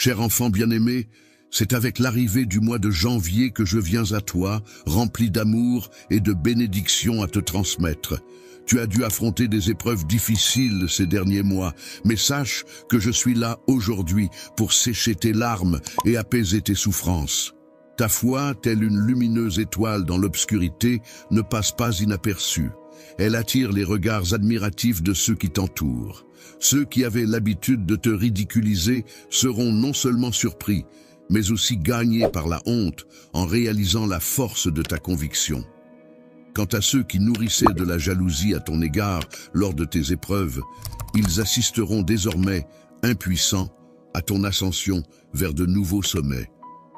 Cher enfant bien-aimé, c'est avec l'arrivée du mois de janvier que je viens à toi, rempli d'amour et de bénédictions à te transmettre. Tu as dû affronter des épreuves difficiles ces derniers mois, mais sache que je suis là aujourd'hui pour sécher tes larmes et apaiser tes souffrances. Ta foi, telle une lumineuse étoile dans l'obscurité, ne passe pas inaperçue. Elle attire les regards admiratifs de ceux qui t'entourent. Ceux qui avaient l'habitude de te ridiculiser seront non seulement surpris, mais aussi gagnés par la honte en réalisant la force de ta conviction. Quant à ceux qui nourrissaient de la jalousie à ton égard lors de tes épreuves, ils assisteront désormais, impuissants, à ton ascension vers de nouveaux sommets.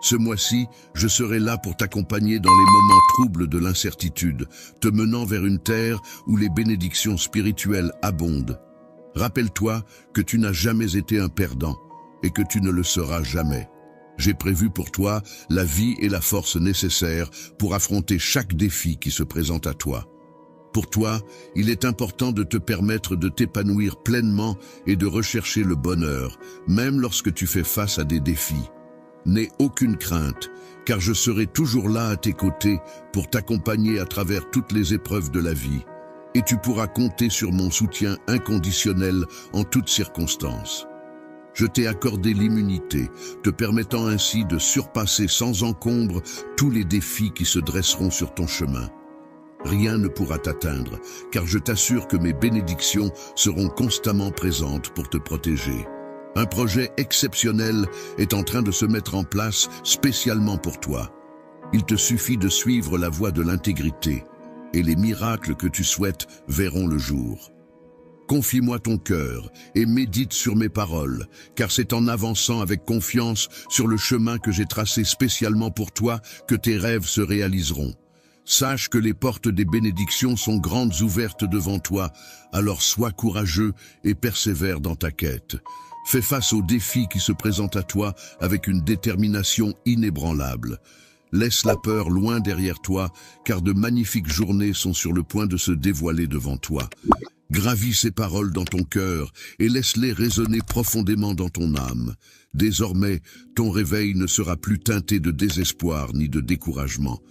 Ce mois-ci, je serai là pour t'accompagner dans les moments troubles de l'incertitude, te menant vers une terre où les bénédictions spirituelles abondent. Rappelle-toi que tu n'as jamais été un perdant et que tu ne le seras jamais. J'ai prévu pour toi la vie et la force nécessaires pour affronter chaque défi qui se présente à toi. Pour toi, il est important de te permettre de t'épanouir pleinement et de rechercher le bonheur, même lorsque tu fais face à des défis. N'aie aucune crainte, car je serai toujours là à tes côtés pour t'accompagner à travers toutes les épreuves de la vie. Et tu pourras compter sur mon soutien inconditionnel en toutes circonstances. Je t'ai accordé l'immunité, te permettant ainsi de surpasser sans encombre tous les défis qui se dresseront sur ton chemin. Rien ne pourra t'atteindre, car je t'assure que mes bénédictions seront constamment présentes pour te protéger. Un projet exceptionnel est en train de se mettre en place spécialement pour toi. Il te suffit de suivre la voie de l'intégrité, et les miracles que tu souhaites verront le jour. Confie-moi ton cœur et médite sur mes paroles, car c'est en avançant avec confiance sur le chemin que j'ai tracé spécialement pour toi que tes rêves se réaliseront. Sache que les portes des bénédictions sont grandes ouvertes devant toi, alors sois courageux et persévère dans ta quête. Fais face aux défis qui se présentent à toi avec une détermination inébranlable. Laisse la peur loin derrière toi, car de magnifiques journées sont sur le point de se dévoiler devant toi. Gravis ces paroles dans ton cœur et laisse-les résonner profondément dans ton âme. Désormais, ton réveil ne sera plus teinté de désespoir ni de découragement.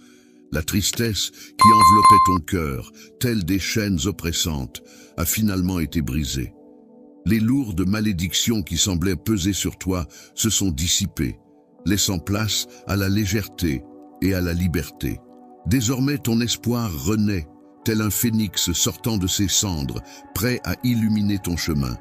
La tristesse qui enveloppait ton cœur, telle des chaînes oppressantes, a finalement été brisée. Les lourdes malédictions qui semblaient peser sur toi se sont dissipées, laissant place à la légèreté et à la liberté. Désormais, ton espoir renaît, tel un phénix sortant de ses cendres, prêt à illuminer ton chemin.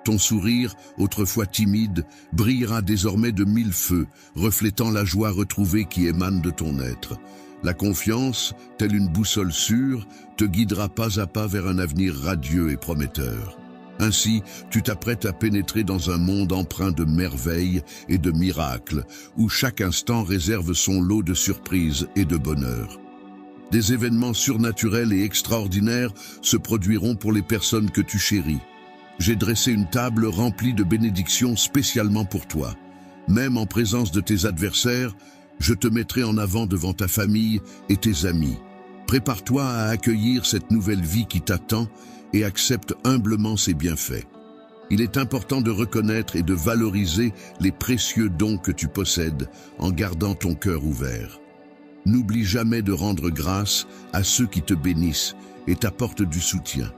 Ton sourire, autrefois timide, brillera désormais de mille feux, reflétant la joie retrouvée qui émane de ton être. La confiance, telle une boussole sûre, te guidera pas à pas vers un avenir radieux et prometteur. Ainsi, tu t'apprêtes à pénétrer dans un monde empreint de merveilles et de miracles, où chaque instant réserve son lot de surprises et de bonheur. Des événements surnaturels et extraordinaires se produiront pour les personnes que tu chéris. J'ai dressé une table remplie de bénédictions spécialement pour toi. Même en présence de tes adversaires, je te mettrai en avant devant ta famille et tes amis. Prépare-toi à accueillir cette nouvelle vie qui t'attend et accepte humblement ses bienfaits. Il est important de reconnaître et de valoriser les précieux dons que tu possèdes en gardant ton cœur ouvert. N'oublie jamais de rendre grâce à ceux qui te bénissent et t'apportent du soutien.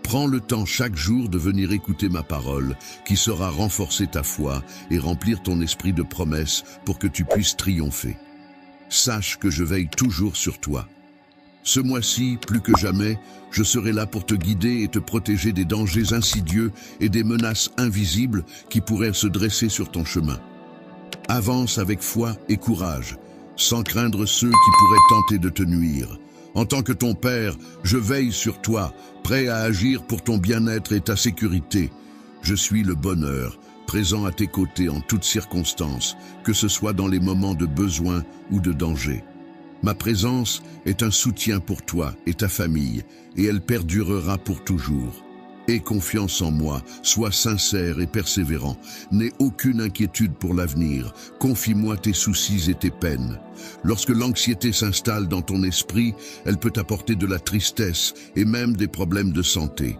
Prends le temps chaque jour de venir écouter ma parole, qui saura renforcer ta foi et remplir ton esprit de promesses pour que tu puisses triompher. Sache que je veille toujours sur toi. Ce mois-ci, plus que jamais, je serai là pour te guider et te protéger des dangers insidieux et des menaces invisibles qui pourraient se dresser sur ton chemin. Avance avec foi et courage, sans craindre ceux qui pourraient tenter de te nuire. En tant que ton père, je veille sur toi, prêt à agir pour ton bien-être et ta sécurité. Je suis le bonheur, présent à tes côtés en toutes circonstances, que ce soit dans les moments de besoin ou de danger. Ma présence est un soutien pour toi et ta famille, et elle perdurera pour toujours. Aie confiance en moi, sois sincère et persévérant. N'aie aucune inquiétude pour l'avenir. Confie-moi tes soucis et tes peines. Lorsque l'anxiété s'installe dans ton esprit, elle peut apporter de la tristesse et même des problèmes de santé.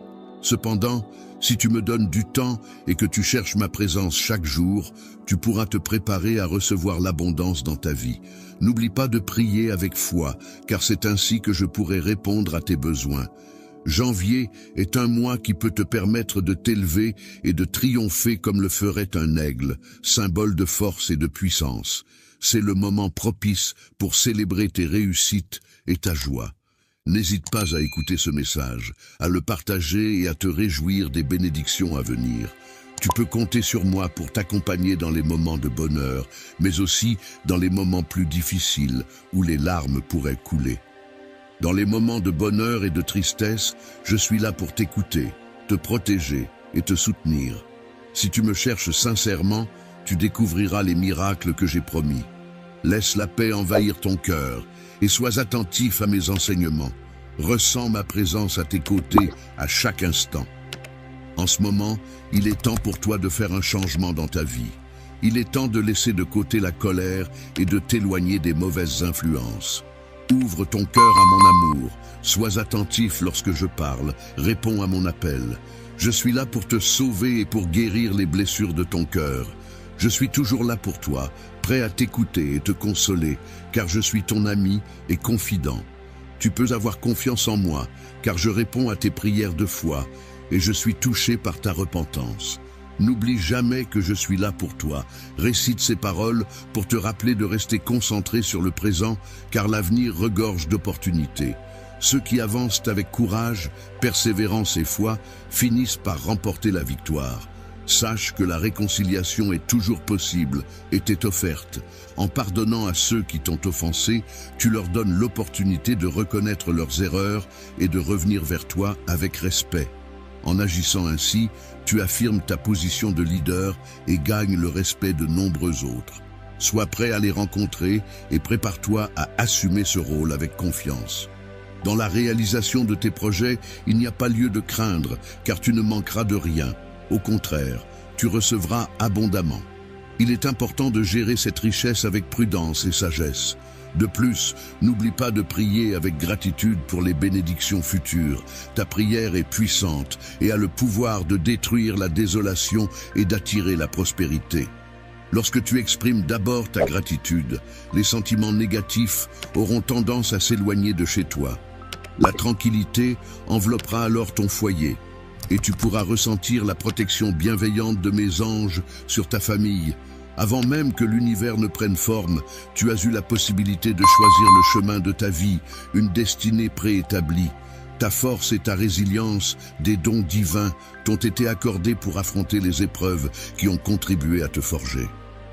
Cependant, si tu me donnes du temps et que tu cherches ma présence chaque jour, tu pourras te préparer à recevoir l'abondance dans ta vie. N'oublie pas de prier avec foi, car c'est ainsi que je pourrai répondre à tes besoins. Janvier est un mois qui peut te permettre de t'élever et de triompher comme le ferait un aigle, symbole de force et de puissance. C'est le moment propice pour célébrer tes réussites et ta joie. N'hésite pas à écouter ce message, à le partager et à te réjouir des bénédictions à venir. Tu peux compter sur moi pour t'accompagner dans les moments de bonheur, mais aussi dans les moments plus difficiles où les larmes pourraient couler. Dans les moments de bonheur et de tristesse, je suis là pour t'écouter, te protéger et te soutenir. Si tu me cherches sincèrement, tu découvriras les miracles que j'ai promis. Laisse la paix envahir ton cœur et sois attentif à mes enseignements. Ressens ma présence à tes côtés à chaque instant. En ce moment, il est temps pour toi de faire un changement dans ta vie. Il est temps de laisser de côté la colère et de t'éloigner des mauvaises influences. Ouvre ton cœur à mon amour, sois attentif lorsque je parle, réponds à mon appel. Je suis là pour te sauver et pour guérir les blessures de ton cœur. Je suis toujours là pour toi, prêt à t'écouter et te consoler, car je suis ton ami et confident. Tu peux avoir confiance en moi, car je réponds à tes prières de foi, et je suis touché par ta repentance. N'oublie jamais que je suis là pour toi. Récite ces paroles pour te rappeler de rester concentré sur le présent, car l'avenir regorge d'opportunités. Ceux qui avancent avec courage, persévérance et foi finissent par remporter la victoire. Sache que la réconciliation est toujours possible et t'est offerte. En pardonnant à ceux qui t'ont offensé, tu leur donnes l'opportunité de reconnaître leurs erreurs et de revenir vers toi avec respect. En agissant ainsi, tu affirmes ta position de leader et gagnes le respect de nombreux autres. Sois prêt à les rencontrer et prépare-toi à assumer ce rôle avec confiance. Dans la réalisation de tes projets, il n'y a pas lieu de craindre, car tu ne manqueras de rien. Au contraire, tu recevras abondamment. Il est important de gérer cette richesse avec prudence et sagesse. De plus, n'oublie pas de prier avec gratitude pour les bénédictions futures. Ta prière est puissante et a le pouvoir de détruire la désolation et d'attirer la prospérité. Lorsque tu exprimes d'abord ta gratitude, les sentiments négatifs auront tendance à s'éloigner de chez toi. La tranquillité enveloppera alors ton foyer et tu pourras ressentir la protection bienveillante de mes anges sur ta famille. Avant même que l'univers ne prenne forme, tu as eu la possibilité de choisir le chemin de ta vie, une destinée préétablie. Ta force et ta résilience, des dons divins, t'ont été accordés pour affronter les épreuves qui ont contribué à te forger.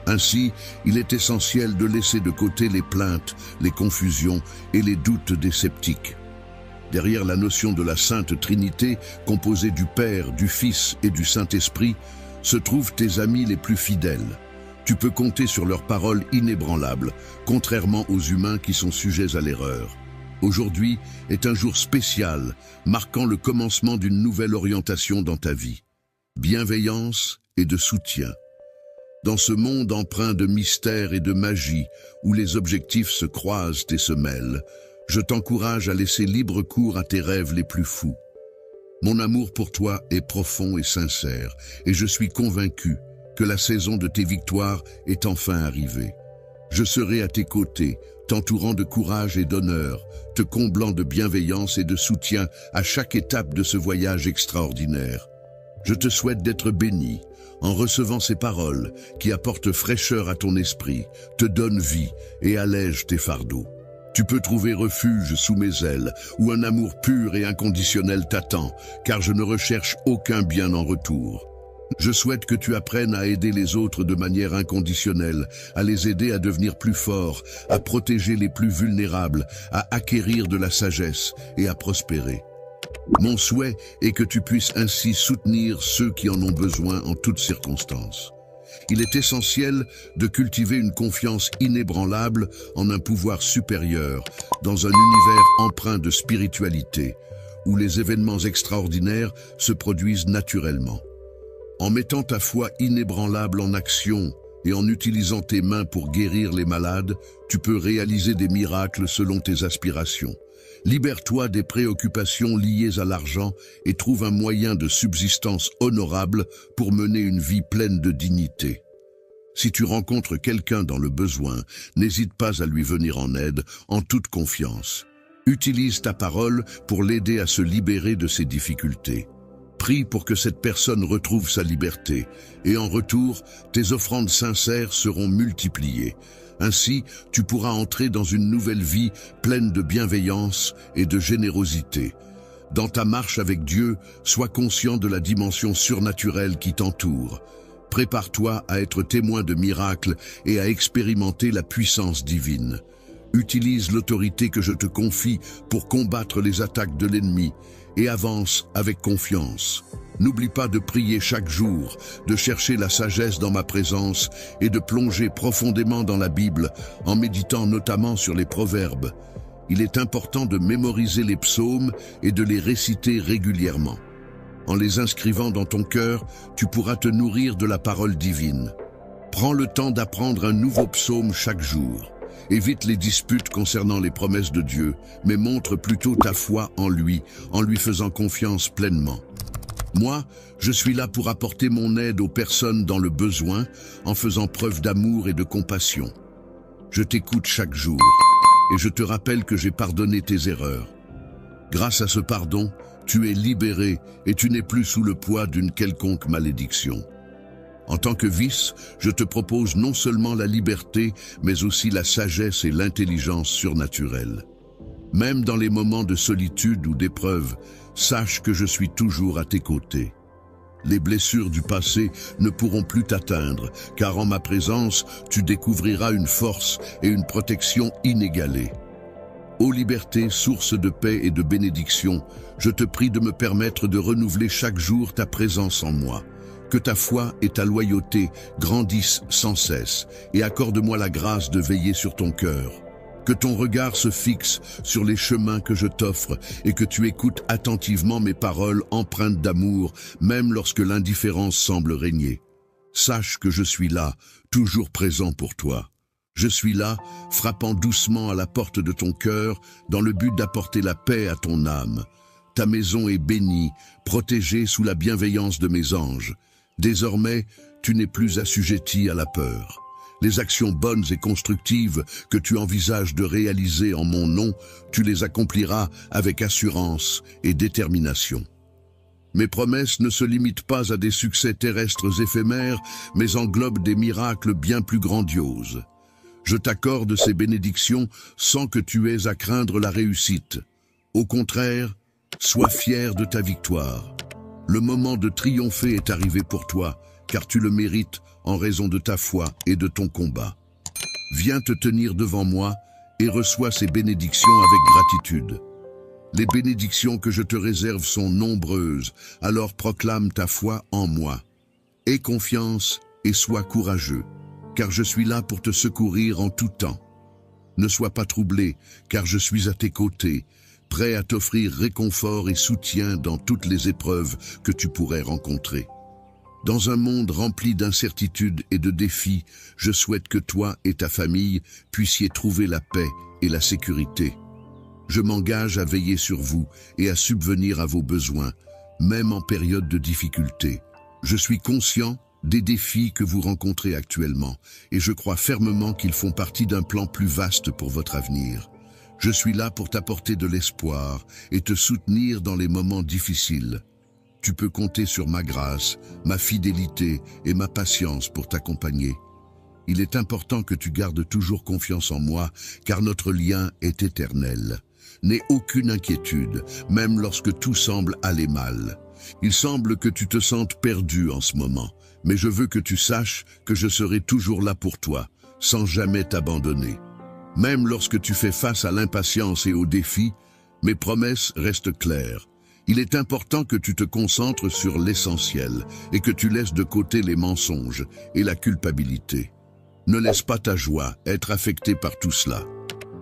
Ainsi, il est essentiel de laisser de côté les plaintes, les confusions et les doutes des sceptiques. Derrière la notion de la Sainte Trinité, composée du Père, du Fils et du Saint-Esprit, se trouvent tes amis les plus fidèles. Tu peux compter sur leurs paroles inébranlables, contrairement aux humains qui sont sujets à l'erreur. Aujourd'hui est un jour spécial, marquant le commencement d'une nouvelle orientation dans ta vie. Bienveillance et de soutien. Dans ce monde empreint de mystère et de magie, où les objectifs se croisent et se mêlent, je t'encourage à laisser libre cours à tes rêves les plus fous. Mon amour pour toi est profond et sincère, et je suis convaincu que la saison de tes victoires est enfin arrivée. Je serai à tes côtés, t'entourant de courage et d'honneur, te comblant de bienveillance et de soutien à chaque étape de ce voyage extraordinaire. Je te souhaite d'être béni en recevant ces paroles qui apportent fraîcheur à ton esprit, te donnent vie et allègent tes fardeaux. Tu peux trouver refuge sous mes ailes, où un amour pur et inconditionnel t'attend, car je ne recherche aucun bien en retour. Je souhaite que tu apprennes à aider les autres de manière inconditionnelle, à les aider à devenir plus forts, à protéger les plus vulnérables, à acquérir de la sagesse et à prospérer. Mon souhait est que tu puisses ainsi soutenir ceux qui en ont besoin en toutes circonstances. Il est essentiel de cultiver une confiance inébranlable en un pouvoir supérieur, dans un univers empreint de spiritualité, où les événements extraordinaires se produisent naturellement. En mettant ta foi inébranlable en action et en utilisant tes mains pour guérir les malades, tu peux réaliser des miracles selon tes aspirations. Libère-toi des préoccupations liées à l'argent et trouve un moyen de subsistance honorable pour mener une vie pleine de dignité. Si tu rencontres quelqu'un dans le besoin, n'hésite pas à lui venir en aide en toute confiance. Utilise ta parole pour l'aider à se libérer de ses difficultés. Prie pour que cette personne retrouve sa liberté, et en retour, tes offrandes sincères seront multipliées. Ainsi, tu pourras entrer dans une nouvelle vie pleine de bienveillance et de générosité. Dans ta marche avec Dieu, sois conscient de la dimension surnaturelle qui t'entoure. Prépare-toi à être témoin de miracles et à expérimenter la puissance divine. Utilise l'autorité que je te confie pour combattre les attaques de l'ennemi et avance avec confiance. N'oublie pas de prier chaque jour, de chercher la sagesse dans ma présence et de plonger profondément dans la Bible en méditant notamment sur les proverbes. Il est important de mémoriser les psaumes et de les réciter régulièrement. En les inscrivant dans ton cœur, tu pourras te nourrir de la parole divine. Prends le temps d'apprendre un nouveau psaume chaque jour. Évite les disputes concernant les promesses de Dieu, mais montre plutôt ta foi en lui faisant confiance pleinement. Moi, je suis là pour apporter mon aide aux personnes dans le besoin, en faisant preuve d'amour et de compassion. Je t'écoute chaque jour, et je te rappelle que j'ai pardonné tes erreurs. Grâce à ce pardon, tu es libéré et tu n'es plus sous le poids d'une quelconque malédiction. En tant que vice, je te propose non seulement la liberté, mais aussi la sagesse et l'intelligence surnaturelle. Même dans les moments de solitude ou d'épreuve, sache que je suis toujours à tes côtés. Les blessures du passé ne pourront plus t'atteindre, car en ma présence, tu découvriras une force et une protection inégalées. Ô liberté, source de paix et de bénédiction, je te prie de me permettre de renouveler chaque jour ta présence en moi. Que ta foi et ta loyauté grandissent sans cesse et accorde-moi la grâce de veiller sur ton cœur. Que ton regard se fixe sur les chemins que je t'offre et que tu écoutes attentivement mes paroles empreintes d'amour, même lorsque l'indifférence semble régner. Sache que je suis là, toujours présent pour toi. Je suis là, frappant doucement à la porte de ton cœur, dans le but d'apporter la paix à ton âme. Ta maison est bénie, protégée sous la bienveillance de mes anges. Désormais, tu n'es plus assujetti à la peur. Les actions bonnes et constructives que tu envisages de réaliser en mon nom, tu les accompliras avec assurance et détermination. Mes promesses ne se limitent pas à des succès terrestres éphémères, mais englobent des miracles bien plus grandioses. Je t'accorde ces bénédictions sans que tu aies à craindre la réussite. Au contraire, sois fier de ta victoire. Le moment de triompher est arrivé pour toi, car tu le mérites en raison de ta foi et de ton combat. Viens te tenir devant moi et reçois ces bénédictions avec gratitude. Les bénédictions que je te réserve sont nombreuses, alors proclame ta foi en moi. Aie confiance et sois courageux, car je suis là pour te secourir en tout temps. Ne sois pas troublé, car je suis à tes côtés, prêt à t'offrir réconfort et soutien dans toutes les épreuves que tu pourrais rencontrer. Dans un monde rempli d'incertitudes et de défis, je souhaite que toi et ta famille puissiez trouver la paix et la sécurité. Je m'engage à veiller sur vous et à subvenir à vos besoins, même en période de difficulté. Je suis conscient des défis que vous rencontrez actuellement, et je crois fermement qu'ils font partie d'un plan plus vaste pour votre avenir. Je suis là pour t'apporter de l'espoir et te soutenir dans les moments difficiles. Tu peux compter sur ma grâce, ma fidélité et ma patience pour t'accompagner. Il est important que tu gardes toujours confiance en moi, car notre lien est éternel. N'aie aucune inquiétude, même lorsque tout semble aller mal. Il semble que tu te sentes perdu en ce moment, mais je veux que tu saches que je serai toujours là pour toi, sans jamais t'abandonner. Même lorsque tu fais face à l'impatience et aux défis, mes promesses restent claires. Il est important que tu te concentres sur l'essentiel et que tu laisses de côté les mensonges et la culpabilité. Ne laisse pas ta joie être affectée par tout cela.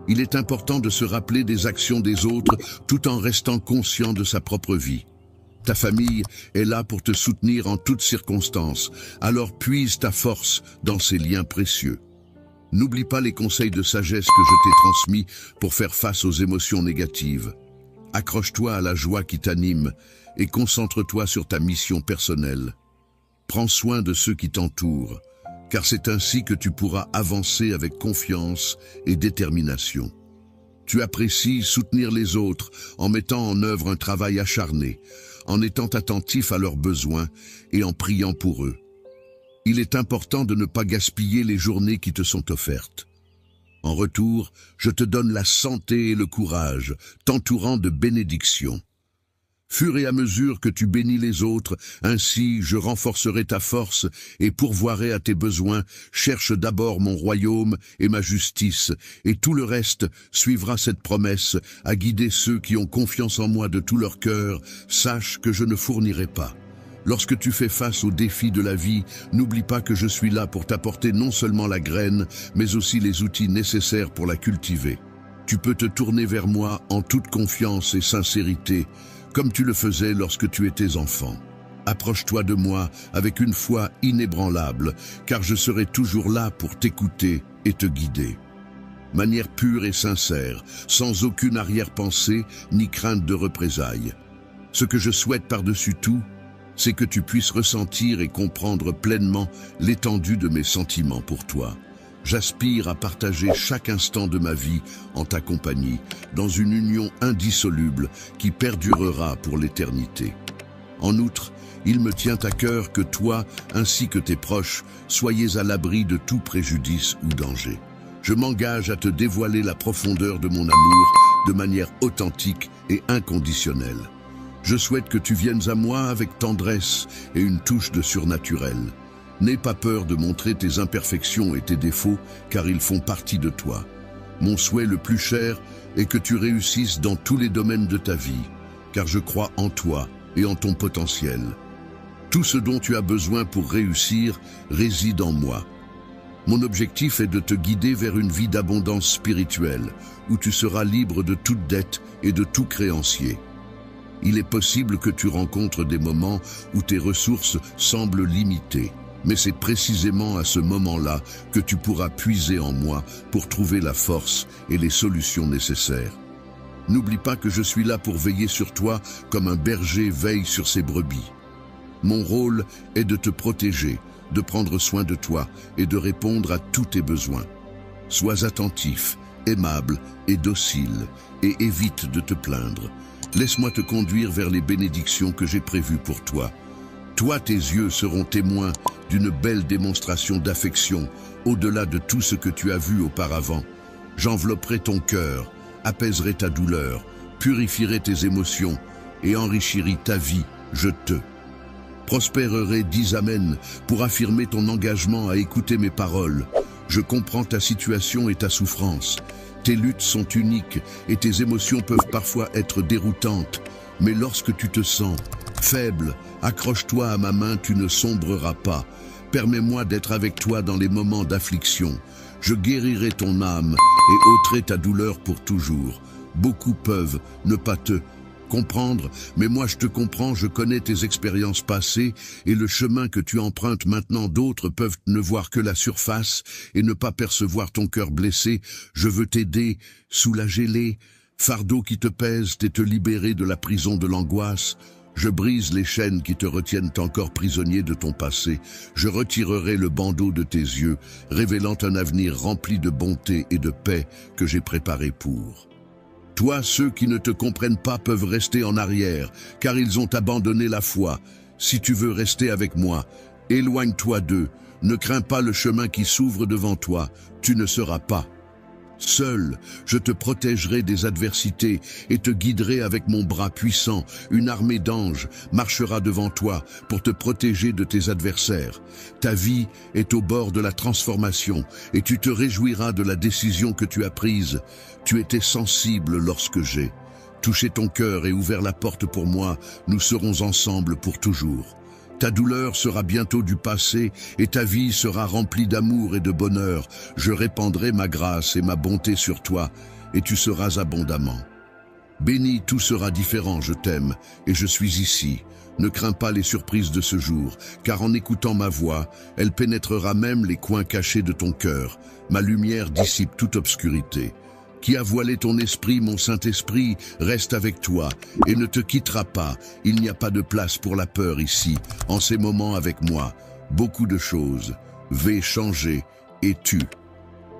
Il est important de se rappeler des actions des autres tout en restant conscient de sa propre vie. Ta famille est là pour te soutenir en toutes circonstances, alors puise ta force dans ces liens précieux. N'oublie pas les conseils de sagesse que je t'ai transmis pour faire face aux émotions négatives. Accroche-toi à la joie qui t'anime et concentre-toi sur ta mission personnelle. Prends soin de ceux qui t'entourent, car c'est ainsi que tu pourras avancer avec confiance et détermination. Tu apprécies soutenir les autres en mettant en œuvre un travail acharné, en étant attentif à leurs besoins et en priant pour eux. Il est important de ne pas gaspiller les journées qui te sont offertes. En retour, je te donne la santé et le courage, t'entourant de bénédictions. Fur et à mesure que tu bénis les autres, ainsi je renforcerai ta force et pourvoirai à tes besoins. Cherche d'abord mon royaume et ma justice, et tout le reste suivra cette promesse, à guider ceux qui ont confiance en moi de tout leur cœur. Sache que je ne fournirai pas. Lorsque tu fais face aux défis de la vie, n'oublie pas que je suis là pour t'apporter non seulement la graine, mais aussi les outils nécessaires pour la cultiver. Tu peux te tourner vers moi en toute confiance et sincérité, comme tu le faisais lorsque tu étais enfant. Approche-toi de moi avec une foi inébranlable, car je serai toujours là pour t'écouter et te guider. Manière pure et sincère, sans aucune arrière-pensée ni crainte de représailles. Ce que je souhaite par-dessus tout, c'est que tu puisses ressentir et comprendre pleinement l'étendue de mes sentiments pour toi. J'aspire à partager chaque instant de ma vie en ta compagnie, dans une union indissoluble qui perdurera pour l'éternité. En outre, il me tient à cœur que toi, ainsi que tes proches, soyez à l'abri de tout préjudice ou danger. Je m'engage à te dévoiler la profondeur de mon amour de manière authentique et inconditionnelle. Je souhaite que tu viennes à moi avec tendresse et une touche de surnaturel. N'aie pas peur de montrer tes imperfections et tes défauts, car ils font partie de toi. Mon souhait le plus cher est que tu réussisses dans tous les domaines de ta vie, car je crois en toi et en ton potentiel. Tout ce dont tu as besoin pour réussir réside en moi. Mon objectif est de te guider vers une vie d'abondance spirituelle, où tu seras libre de toute dette et de tout créancier. Il est possible que tu rencontres des moments où tes ressources semblent limitées, mais c'est précisément à ce moment-là que tu pourras puiser en moi pour trouver la force et les solutions nécessaires. N'oublie pas que je suis là pour veiller sur toi comme un berger veille sur ses brebis. Mon rôle est de te protéger, de prendre soin de toi et de répondre à tous tes besoins. Sois attentif, aimable et docile, et évite de te plaindre. Laisse-moi te conduire vers les bénédictions que j'ai prévues pour toi. Toi, tes yeux seront témoins d'une belle démonstration d'affection, au-delà de tout ce que tu as vu auparavant. J'envelopperai ton cœur, apaiserai ta douleur, purifierai tes émotions et enrichirai ta vie, je te prospérerai, dis Amen, pour affirmer ton engagement à écouter mes paroles. Je comprends ta situation et ta souffrance. Tes luttes sont uniques et tes émotions peuvent parfois être déroutantes. Mais lorsque tu te sens faible, accroche-toi à ma main, tu ne sombreras pas. Permets-moi d'être avec toi dans les moments d'affliction. Je guérirai ton âme et ôterai ta douleur pour toujours. Beaucoup peuvent ne pas te comprendre, mais moi je te comprends, je connais tes expériences passées et le chemin que tu empruntes maintenant. D'autres peuvent ne voir que la surface et ne pas percevoir ton cœur blessé. Je veux t'aider, soulager les fardeaux qui te pèsent et te libérer de la prison de l'angoisse. Je brise les chaînes qui te retiennent encore prisonnier de ton passé. Je retirerai le bandeau de tes yeux, révélant un avenir rempli de bonté et de paix que j'ai préparé pour toi. Ceux qui ne te comprennent pas peuvent rester en arrière, car ils ont abandonné la foi. Si tu veux rester avec moi, éloigne-toi d'eux. Ne crains pas le chemin qui s'ouvre devant toi. Tu ne seras pas seul. Je te protégerai des adversités et te guiderai avec mon bras puissant. Une armée d'anges marchera devant toi pour te protéger de tes adversaires. Ta vie est au bord de la transformation et tu te réjouiras de la décision que tu as prise. Tu étais sensible lorsque j'ai touché ton cœur et ouvert la porte pour moi. Nous serons ensemble pour toujours. Ta douleur sera bientôt du passé et ta vie sera remplie d'amour et de bonheur. Je répandrai ma grâce et ma bonté sur toi et tu seras abondamment béni. Tout sera différent, je t'aime et je suis ici. Ne crains pas les surprises de ce jour, car en écoutant ma voix, elle pénétrera même les coins cachés de ton cœur. Ma lumière dissipe toute obscurité. Qui a voilé ton esprit, mon Saint-Esprit, reste avec toi et ne te quittera pas. Il n'y a pas de place pour la peur ici, en ces moments avec moi. Beaucoup de choses. Vais changer et tu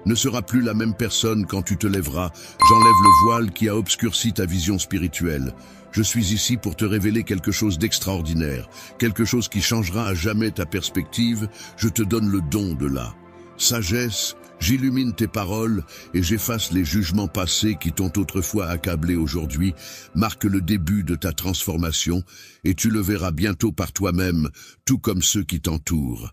ne seras plus la même personne quand tu te lèveras. J'enlève le voile qui a obscurci ta vision spirituelle. Je suis ici pour te révéler quelque chose d'extraordinaire, quelque chose qui changera à jamais ta perspective. Je te donne le don de la sagesse. J'illumine tes paroles et j'efface les jugements passés qui t'ont autrefois accablé aujourd'hui. Marque le début de ta transformation et tu le verras bientôt par toi-même, tout comme ceux qui t'entourent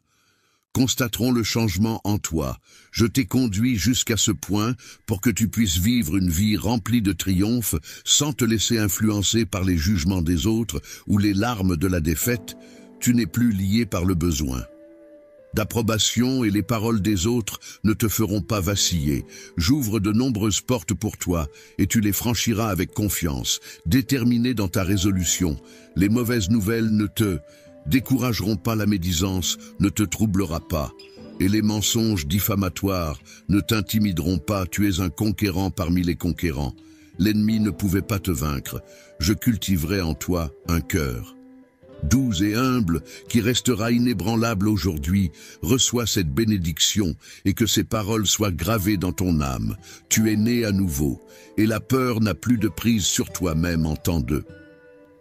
constateront le changement en toi. Je t'ai conduit jusqu'à ce point pour que tu puisses vivre une vie remplie de triomphe sans te laisser influencer par les jugements des autres ou les larmes de la défaite. Tu n'es plus lié par le besoin d'approbation et les paroles des autres ne te feront pas vaciller. J'ouvre de nombreuses portes pour toi et tu les franchiras avec confiance, déterminé dans ta résolution. Les mauvaises nouvelles ne te décourageront pas, la médisance ne te troublera pas et les mensonges diffamatoires ne t'intimideront pas. Tu es un conquérant parmi les conquérants. L'ennemi ne pouvait pas te vaincre. Je cultiverai en toi un cœur doux et humble, qui restera inébranlable aujourd'hui. Reçois cette bénédiction et que ces paroles soient gravées dans ton âme. Tu es né à nouveau et la peur n'a plus de prise sur toi-même en temps de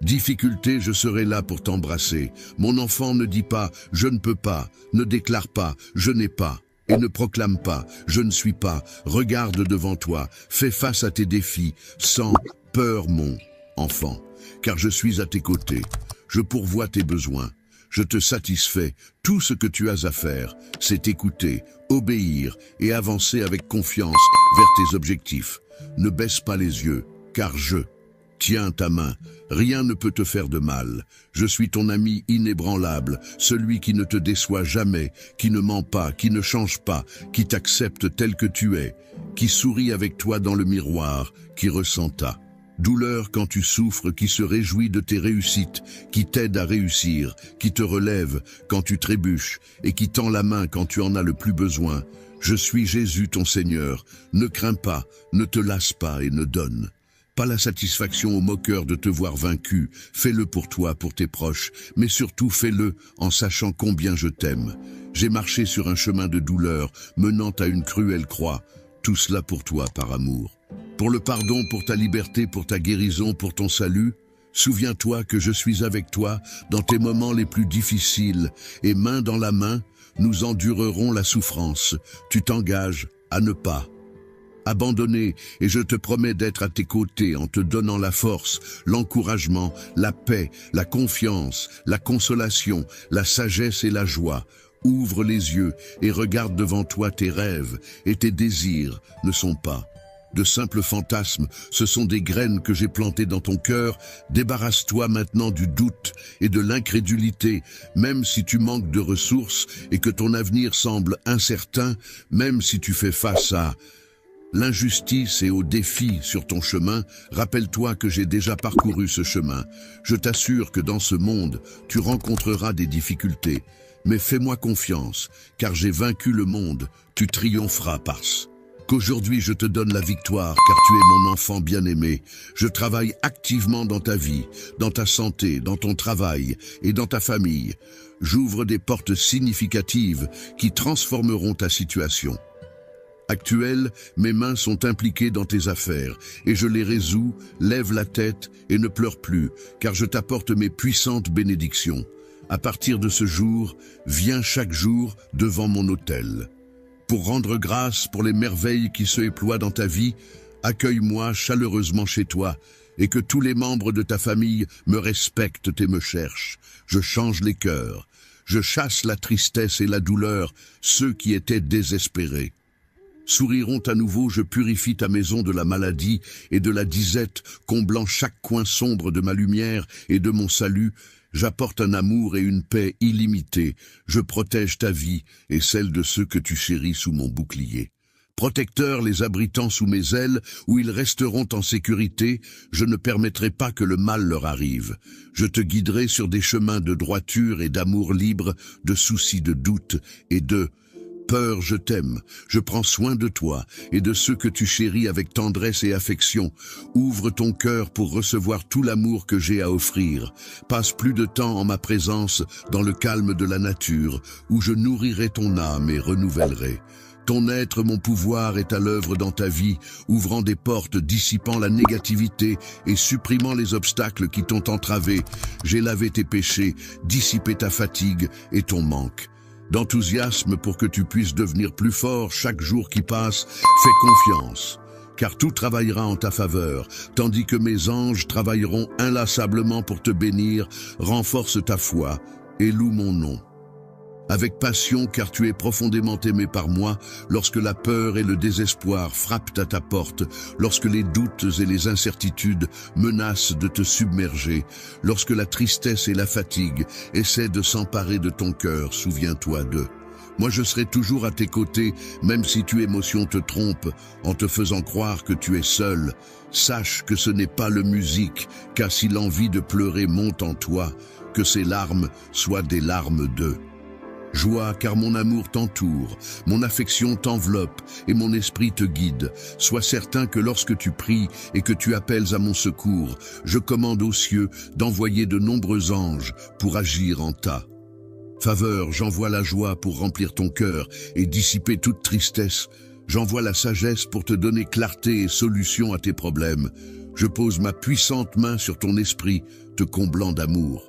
difficulté. Je serai là pour t'embrasser. Mon enfant, ne dis pas « je ne peux pas », ne déclare pas « je n'ai pas ». Et ne proclame pas « je ne suis pas ». Regarde devant toi, fais face à tes défis, sans peur mon enfant, car je suis à tes côtés. Je pourvois tes besoins, je te satisfais. Tout ce que tu as à faire, c'est écouter, obéir et avancer avec confiance vers tes objectifs. Ne baisse pas les yeux, car je tiens ta main. Rien ne peut te faire de mal. Je suis ton ami inébranlable, celui qui ne te déçoit jamais, qui ne ment pas, qui ne change pas, qui t'accepte tel que tu es, qui sourit avec toi dans le miroir, qui ressent ta douleur quand tu souffres, qui se réjouit de tes réussites, qui t'aide à réussir, qui te relève quand tu trébuches et qui tend la main quand tu en as le plus besoin. Je suis Jésus ton Seigneur. Ne crains pas, ne te lasse pas et ne donne pas la satisfaction aux moqueurs de te voir vaincu. Fais-le pour toi, pour tes proches, mais surtout fais-le en sachant combien je t'aime. J'ai marché sur un chemin de douleur menant à une cruelle croix. Tout cela pour toi par amour. Pour le pardon, pour ta liberté, pour ta guérison, pour ton salut. Souviens-toi que je suis avec toi dans tes moments les plus difficiles et main dans la main, nous endurerons la souffrance. Tu t'engages à ne pas abandonner et je te promets d'être à tes côtés en te donnant la force, l'encouragement, la paix, la confiance, la consolation, la sagesse et la joie. Ouvre les yeux et regarde devant toi. Tes rêves et tes désirs ne sont pas de simples fantasmes, ce sont des graines que j'ai plantées dans ton cœur. Débarrasse-toi maintenant du doute et de l'incrédulité, même si tu manques de ressources et que ton avenir semble incertain, même si tu fais face à l'injustice et aux défis sur ton chemin. Rappelle-toi que j'ai déjà parcouru ce chemin. Je t'assure que dans ce monde, tu rencontreras des difficultés, mais fais-moi confiance, car j'ai vaincu le monde, tu triompheras parce qu'aujourd'hui je te donne la victoire, car tu es mon enfant bien-aimé. Je travaille activement dans ta vie, dans ta santé, dans ton travail et dans ta famille. J'ouvre des portes significatives qui transformeront ta situation actuelle. Mes mains sont impliquées dans tes affaires et je les résous. Lève la tête et ne pleure plus, car je t'apporte mes puissantes bénédictions. À partir de ce jour, viens chaque jour devant mon autel pour rendre grâce pour les merveilles qui se déploient dans ta vie. Accueille-moi chaleureusement chez toi et que tous les membres de ta famille me respectent et me cherchent. Je change les cœurs, je chasse la tristesse et la douleur. Ceux qui étaient désespérés souriront à nouveau. Je purifie ta maison de la maladie et de la disette, comblant chaque coin sombre de ma lumière et de mon salut. J'apporte un amour et une paix illimitée. Je protège ta vie et celle de ceux que tu chéris sous mon bouclier. Protecteur les abritant sous mes ailes, où ils resteront en sécurité, je ne permettrai pas que le mal leur arrive. Je te guiderai sur des chemins de droiture et d'amour libre, de soucis de doute et de peur. Je t'aime, je prends soin de toi et de ceux que tu chéris avec tendresse et affection. Ouvre ton cœur pour recevoir tout l'amour que j'ai à offrir. Passe plus de temps en ma présence, dans le calme de la nature, où je nourrirai ton âme et renouvellerai. Ton être, mon pouvoir, est à l'œuvre dans ta vie, ouvrant des portes, dissipant la négativité et supprimant les obstacles qui t'ont entravé. J'ai lavé tes péchés, dissipé ta fatigue et ton manque. D'enthousiasme pour que tu puisses devenir plus fort chaque jour qui passe, fais confiance, car tout travaillera en ta faveur, tandis que mes anges travailleront inlassablement pour te bénir. Renforce ta foi et loue mon nom avec passion, car tu es profondément aimé par moi. Lorsque la peur et le désespoir frappent à ta porte, lorsque les doutes et les incertitudes menacent de te submerger, lorsque la tristesse et la fatigue essaient de s'emparer de ton cœur, souviens-toi d'eux. Moi je serai toujours à tes côtés, même si tes émotions te trompent, en te faisant croire que tu es seul. Sache que ce n'est pas le musique, car si l'envie de pleurer monte en toi, que ces larmes soient des larmes de joie, car mon amour t'entoure, mon affection t'enveloppe et mon esprit te guide. Sois certain que lorsque tu pries et que tu appelles à mon secours, je commande aux cieux d'envoyer de nombreux anges pour agir en ta faveur. J'envoie la joie pour remplir ton cœur et dissiper toute tristesse. J'envoie la sagesse pour te donner clarté et solution à tes problèmes. Je pose ma puissante main sur ton esprit, te comblant d'amour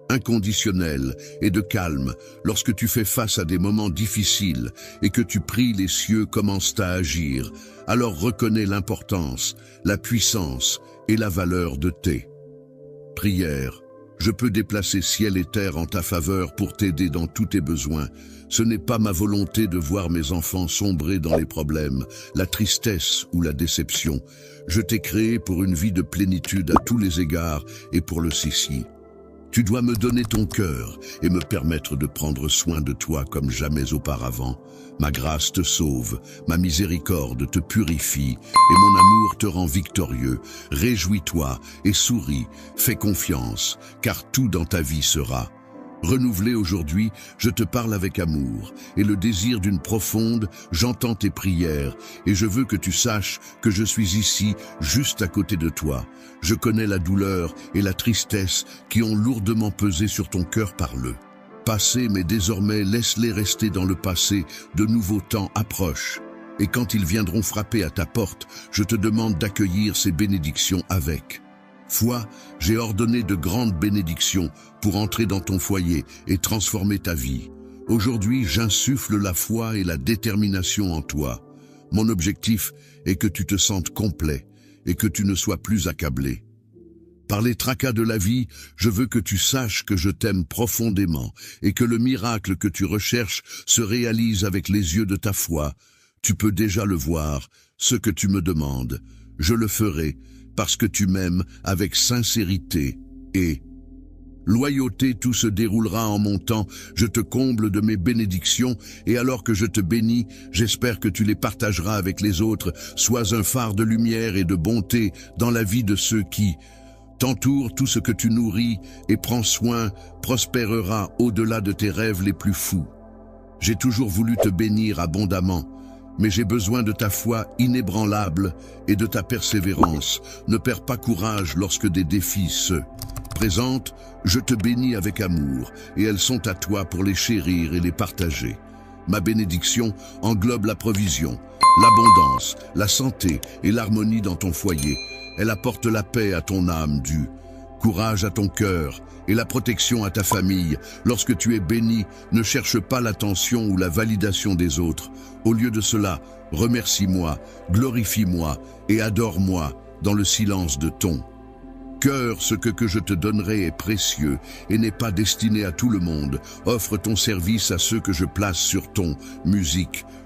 inconditionnel et de calme. Lorsque tu fais face à des moments difficiles et que tu pries, les cieux commencent à agir. Alors reconnais l'importance, la puissance et la valeur de tes prières. Je peux déplacer ciel et terre en ta faveur pour t'aider dans tous tes besoins. Ce n'est pas ma volonté de voir mes enfants sombrer dans les problèmes, la tristesse ou la déception. Je t'ai créé pour une vie de plénitude à tous les égards et pour le ceci. Tu dois me donner ton cœur et me permettre de prendre soin de toi comme jamais auparavant. Ma grâce te sauve, ma miséricorde te purifie et mon amour te rend victorieux. Réjouis-toi et souris, fais confiance, car tout dans ta vie sera renouvelé aujourd'hui. Je te parle avec amour et le désir d'une profonde, j'entends tes prières et je veux que tu saches que je suis ici, juste à côté de toi. Je connais la douleur et la tristesse qui ont lourdement pesé sur ton cœur par le passé, mais désormais laisse-les rester dans le passé. De nouveaux temps approchent et quand ils viendront frapper à ta porte, je te demande d'accueillir ces bénédictions avec foi. J'ai ordonné de grandes bénédictions pour entrer dans ton foyer et transformer ta vie. Aujourd'hui, j'insuffle la foi et la détermination en toi. Mon objectif est que tu te sentes complet et que tu ne sois plus accablé par les tracas de la vie. Je veux que tu saches que je t'aime profondément et que le miracle que tu recherches se réalise avec les yeux de ta foi. Tu peux déjà le voir, ce que tu me demandes. Je le ferai parce que tu m'aimes avec sincérité et loyauté. Tout se déroulera en mon temps. Je te comble de mes bénédictions et alors que je te bénis, j'espère que tu les partageras avec les autres. Sois un phare de lumière et de bonté dans la vie de ceux qui t'entourent. Tout ce que tu nourris et prends soin prospérera au-delà de tes rêves les plus fous. J'ai toujours voulu te bénir abondamment, mais j'ai besoin de ta foi inébranlable et de ta persévérance. Ne perds pas courage lorsque des défis se présentent. Je te bénis avec amour et elles sont à toi pour les chérir et les partager. Ma bénédiction englobe la provision, l'abondance, la santé et l'harmonie dans ton foyer. Elle apporte la paix à ton âme, du courage à ton cœur et la protection à ta famille. Lorsque tu es béni, ne cherche pas l'attention ou la validation des autres. Au lieu de cela, remercie-moi, glorifie-moi et adore-moi dans le silence de ton cœur. Ce que je te donnerai est précieux et n'est pas destiné à tout le monde. Offre ton service à ceux que je place sur ton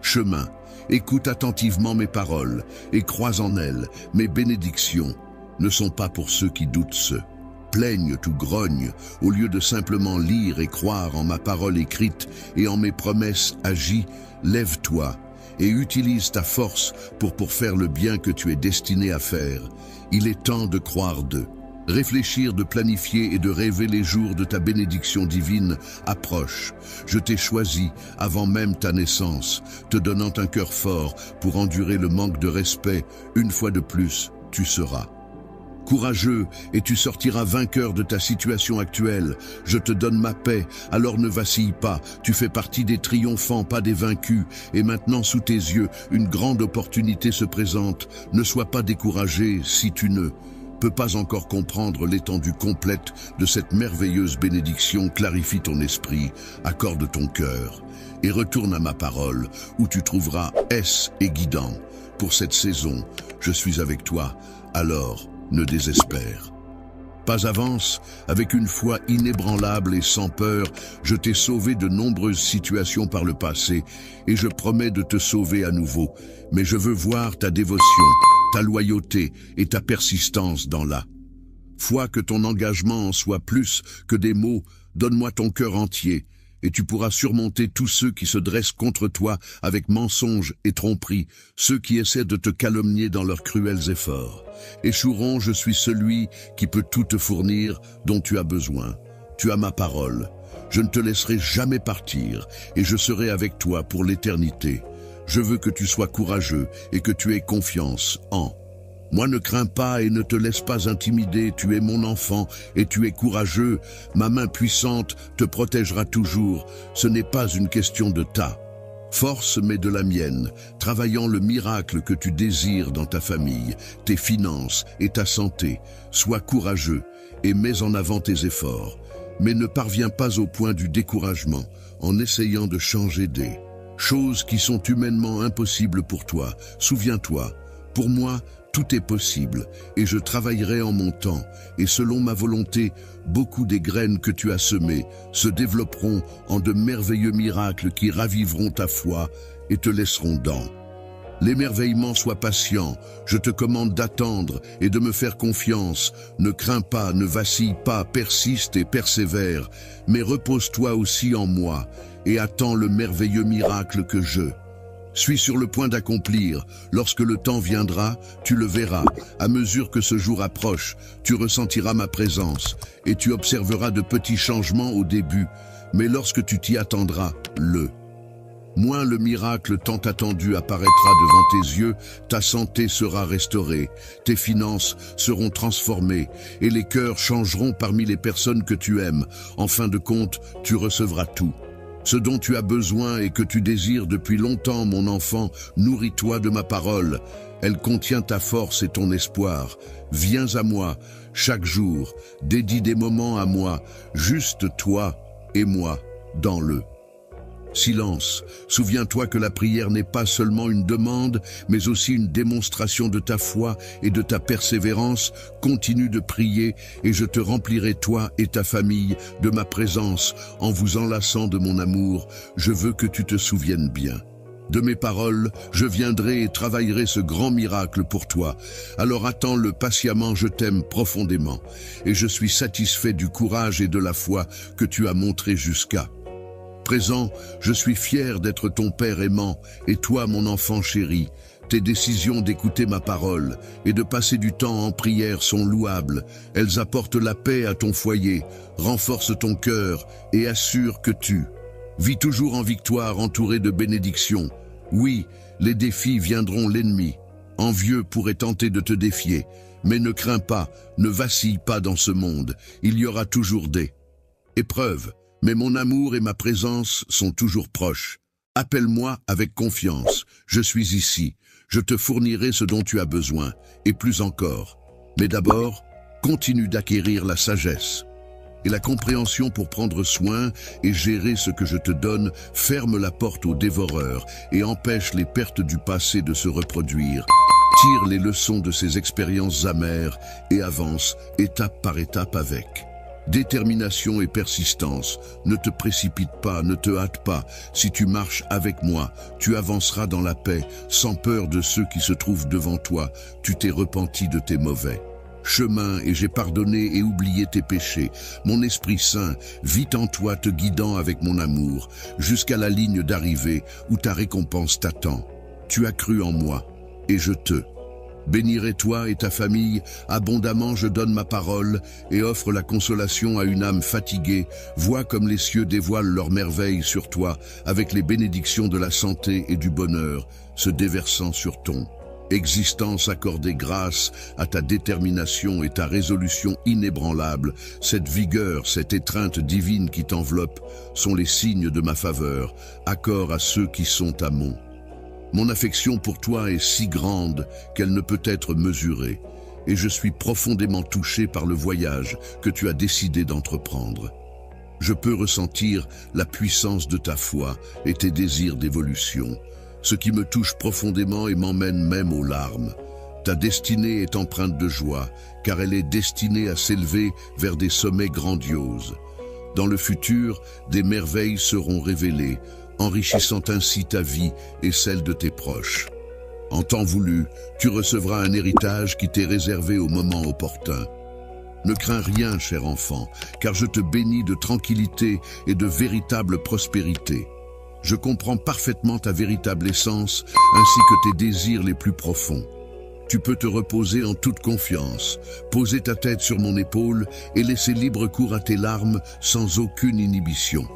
chemin. Écoute attentivement mes paroles et crois en elles. Mes bénédictions ne sont pas pour ceux qui doutent, se plaignent ou grognent. Au lieu de simplement lire et croire en ma parole écrite et en mes promesses agies, lève-toi et utilise ta force pour faire le bien que tu es destiné à faire. Il est temps de croire d'eux. Réfléchir, de planifier et de rêver les jours de ta bénédiction divine approche. Je t'ai choisi avant même ta naissance, te donnant un cœur fort pour endurer le manque de respect. Une fois de plus, tu seras courageux et tu sortiras vainqueur de ta situation actuelle. Je te donne ma paix, alors ne vacille pas. Tu fais partie des triomphants, pas des vaincus. Et maintenant, sous tes yeux, une grande opportunité se présente. Ne sois pas découragé si tu ne peux pas encore comprendre l'étendue complète de cette merveilleuse bénédiction. Clarifie ton esprit, accorde ton cœur et retourne à ma parole où tu trouveras aise et guidant. Pour cette saison, je suis avec toi, alors ne désespère pas, avance avec une foi inébranlable et sans peur. Je t'ai sauvé de nombreuses situations par le passé et je promets de te sauver à nouveau. Mais je veux voir ta dévotion, ta loyauté et ta persistance dans la foi, que ton engagement en soit plus que des mots. Donne-moi ton cœur entier et tu pourras surmonter tous ceux qui se dressent contre toi avec mensonges et tromperies, ceux qui essaient de te calomnier dans leurs cruels efforts. Échoueront, je suis celui qui peut tout te fournir dont tu as besoin. Tu as ma parole. Je ne te laisserai jamais partir et je serai avec toi pour l'éternité. Je veux que tu sois courageux et que tu aies confiance en moi. Ne crains pas et ne te laisse pas intimider, tu es mon enfant et tu es courageux. Ma main puissante te protégera toujours. Ce n'est pas une question de ta force mais de la mienne, travaillant le miracle que tu désires dans ta famille, tes finances et ta santé. Sois courageux et mets en avant tes efforts, mais ne parviens pas au point du découragement en essayant de changer des choses qui sont humainement impossibles pour toi. Souviens-toi, pour moi, tout est possible et je travaillerai en mon temps et selon ma volonté. Beaucoup des graines que tu as semées se développeront en de merveilleux miracles qui raviveront ta foi et te laisseront dans l'émerveillement. Sois patient, je te commande d'attendre et de me faire confiance. Ne crains pas, ne vacille pas, persiste et persévère, mais repose-toi aussi en moi et attends le merveilleux miracle que je suis sur le point d'accomplir. Lorsque le temps viendra, tu le verras. À mesure que ce jour approche, tu ressentiras ma présence et tu observeras de petits changements au début. Mais lorsque tu t'y attendras, le miracle tant attendu apparaîtra devant tes yeux. Ta santé sera restaurée, tes finances seront transformées et les cœurs changeront parmi les personnes que tu aimes. En fin de compte, tu recevras tout ce dont tu as besoin et que tu désires depuis longtemps. Mon enfant, nourris-toi de ma parole. Elle contient ta force et ton espoir. Viens à moi chaque jour, dédie des moments à moi, juste toi et moi dans le silence. Souviens-toi que la prière n'est pas seulement une demande, mais aussi une démonstration de ta foi et de ta persévérance. Continue de prier et je te remplirai, toi et ta famille, de ma présence en vous enlaçant de mon amour. Je veux que tu te souviennes bien de mes paroles. Je viendrai et travaillerai ce grand miracle pour toi. Alors attends-le patiemment. Je t'aime profondément et je suis satisfait du courage et de la foi que tu as montré jusqu'à présent. Je suis fier d'être ton père aimant et toi, mon enfant chéri. Tes décisions d'écouter ma parole et de passer du temps en prière sont louables. Elles apportent la paix à ton foyer, renforcent ton cœur et assurent que tu vis toujours en victoire, entouré de bénédictions. Oui, les défis viendront, l'ennemi envieux pourrait tenter de te défier, mais ne crains pas, ne vacille pas dans ce monde. Il y aura toujours des épreuves, mais mon amour et ma présence sont toujours proches. Appelle-moi avec confiance, je suis ici, je te fournirai ce dont tu as besoin, et plus encore. Mais d'abord, continue d'acquérir la sagesse et la compréhension pour prendre soin et gérer ce que je te donne. Ferme la porte aux dévoreurs et empêche les pertes du passé de se reproduire. Tire les leçons de ces expériences amères et avance étape par étape avec détermination et persistance. Ne te précipite pas, ne te hâte pas. Si tu marches avec moi, tu avanceras dans la paix, sans peur de ceux qui se trouvent devant toi. Tu t'es repenti de tes mauvais chemin et j'ai pardonné et oublié tes péchés. Mon Esprit Saint vit en toi, te guidant avec mon amour, jusqu'à la ligne d'arrivée où ta récompense t'attend. Tu as cru en moi, et je te bénirai toi et ta famille, abondamment je donne ma parole et offre la consolation à une âme fatiguée. Vois comme les cieux dévoilent leurs merveilles sur toi, avec les bénédictions de la santé et du bonheur, se déversant sur ton existence. Accordée grâce à ta détermination et ta résolution inébranlable. Cette vigueur, cette étreinte divine qui t'enveloppe sont les signes de ma faveur, accord à ceux qui sont à mon. Mon affection pour toi est si grande qu'elle ne peut être mesurée, et je suis profondément touché par le voyage que tu as décidé d'entreprendre. Je peux ressentir la puissance de ta foi et tes désirs d'évolution, ce qui me touche profondément et m'emmène même aux larmes. Ta destinée est empreinte de joie, car elle est destinée à s'élever vers des sommets grandioses. Dans le futur, des merveilles seront révélées, enrichissant ainsi ta vie et celle de tes proches. En temps voulu, tu recevras un héritage qui t'est réservé au moment opportun. Ne crains rien, cher enfant, car je te bénis de tranquillité et de véritable prospérité. Je comprends parfaitement ta véritable essence, ainsi que tes désirs les plus profonds. Tu peux te reposer en toute confiance, poser ta tête sur mon épaule et laisser libre cours à tes larmes sans aucune inhibition.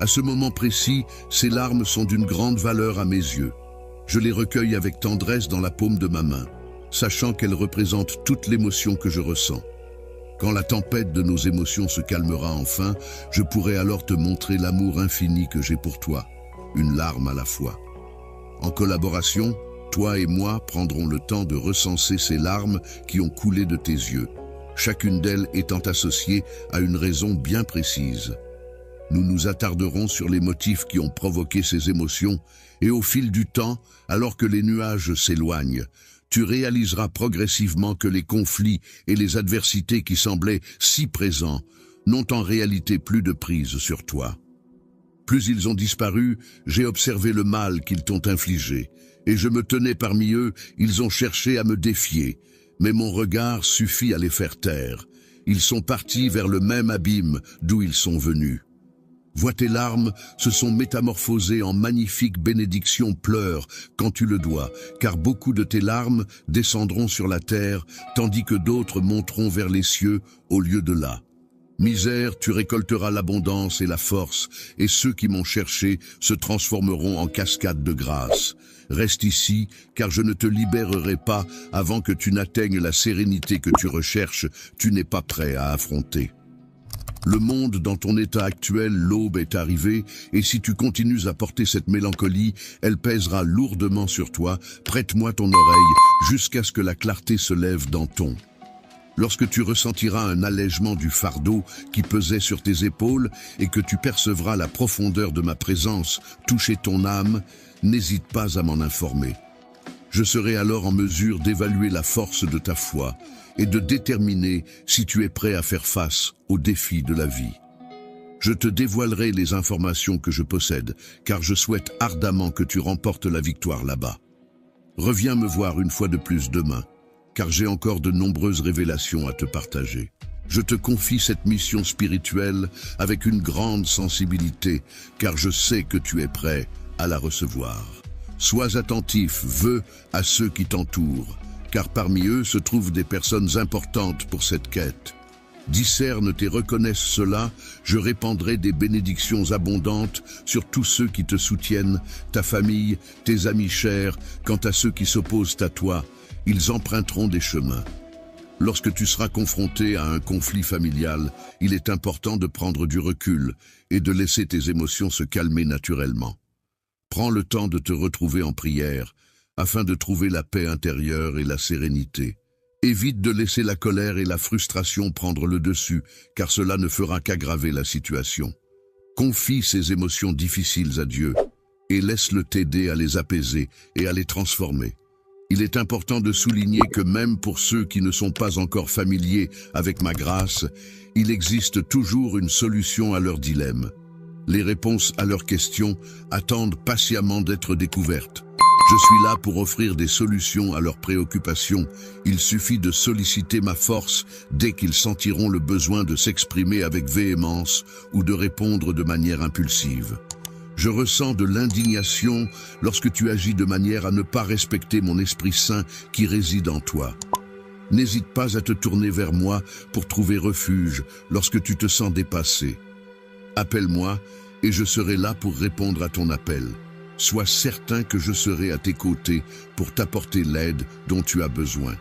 À ce moment précis, ces larmes sont d'une grande valeur à mes yeux. Je les recueille avec tendresse dans la paume de ma main, sachant qu'elles représentent toute l'émotion que je ressens. Quand la tempête de nos émotions se calmera enfin, je pourrai alors te montrer l'amour infini que j'ai pour toi, une larme à la fois. En collaboration, toi et moi prendrons le temps de recenser ces larmes qui ont coulé de tes yeux, chacune d'elles étant associée à une raison bien précise. Nous nous attarderons sur les motifs qui ont provoqué ces émotions et au fil du temps, alors que les nuages s'éloignent, tu réaliseras progressivement que les conflits et les adversités qui semblaient si présents n'ont en réalité plus de prise sur toi. Plus ils ont disparu, j'ai observé le mal qu'ils t'ont infligé, et je me tenais parmi eux, ils ont cherché à me défier, mais mon regard suffit à les faire taire. Ils sont partis vers le même abîme d'où ils sont venus. Vois tes larmes se sont métamorphosées en magnifiques bénédictions. Pleure quand tu le dois, car beaucoup de tes larmes descendront sur la terre, tandis que d'autres monteront vers les cieux au lieu de là. Misère, tu récolteras l'abondance et la force, et ceux qui m'ont cherché se transformeront en cascades de grâce. Reste ici, car je ne te libérerai pas avant que tu n'atteignes la sérénité que tu recherches, tu n'es pas prêt à affronter. Le monde dans ton état actuel, l'aube est arrivée, et si tu continues à porter cette mélancolie, elle pèsera lourdement sur toi. Prête-moi ton oreille jusqu'à ce que la clarté se lève dans ton. Lorsque tu ressentiras un allègement du fardeau qui pesait sur tes épaules et que tu percevras la profondeur de ma présence toucher ton âme, n'hésite pas à m'en informer. Je serai alors en mesure d'évaluer la force de ta foi et de déterminer si tu es prêt à faire face aux défis de la vie. Je te dévoilerai les informations que je possède, car je souhaite ardemment que tu remportes la victoire là-bas. Reviens me voir une fois de plus demain, car j'ai encore de nombreuses révélations à te partager. Je te confie cette mission spirituelle avec une grande sensibilité, car je sais que tu es prêt à la recevoir. Sois attentif, à ceux qui t'entourent, car parmi eux se trouvent des personnes importantes pour cette quête. Discerne et reconnaisse cela, je répandrai des bénédictions abondantes sur tous ceux qui te soutiennent, ta famille, tes amis chers. Quant à ceux qui s'opposent à toi, ils emprunteront des chemins. Lorsque tu seras confronté à un conflit familial, il est important de prendre du recul et de laisser tes émotions se calmer naturellement. Prends le temps de te retrouver en prière, afin de trouver la paix intérieure et la sérénité. Évite de laisser la colère et la frustration prendre le dessus, car cela ne fera qu'aggraver la situation. Confie ces émotions difficiles à Dieu et laisse-le t'aider à les apaiser et à les transformer. Il est important de souligner que même pour ceux qui ne sont pas encore familiers avec ma grâce, il existe toujours une solution à leurs dilemmes. Les réponses à leurs questions attendent patiemment d'être découvertes. Je suis là pour offrir des solutions à leurs préoccupations. Il suffit de solliciter ma force dès qu'ils sentiront le besoin de s'exprimer avec véhémence ou de répondre de manière impulsive. Je ressens de l'indignation lorsque tu agis de manière à ne pas respecter mon Esprit Saint qui réside en toi. N'hésite pas à te tourner vers moi pour trouver refuge lorsque tu te sens dépassé. Appelle-moi et je serai là pour répondre à ton appel. Sois certain que je serai à tes côtés pour t'apporter l'aide dont tu as besoin.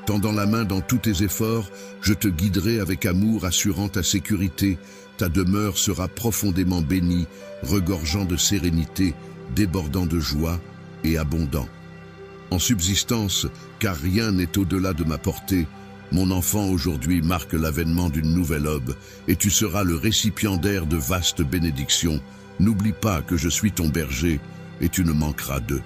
Tendant la main dans tous tes efforts, je te guiderai avec amour, assurant ta sécurité. Ta demeure sera profondément bénie, regorgeant de sérénité, débordant de joie et abondant. En subsistance, car rien n'est au-delà de ma portée, mon enfant aujourd'hui marque l'avènement d'une nouvelle aube, et tu seras le récipiendaire de vastes bénédictions. N'oublie pas que je suis ton berger, et tu ne manqueras d'eux.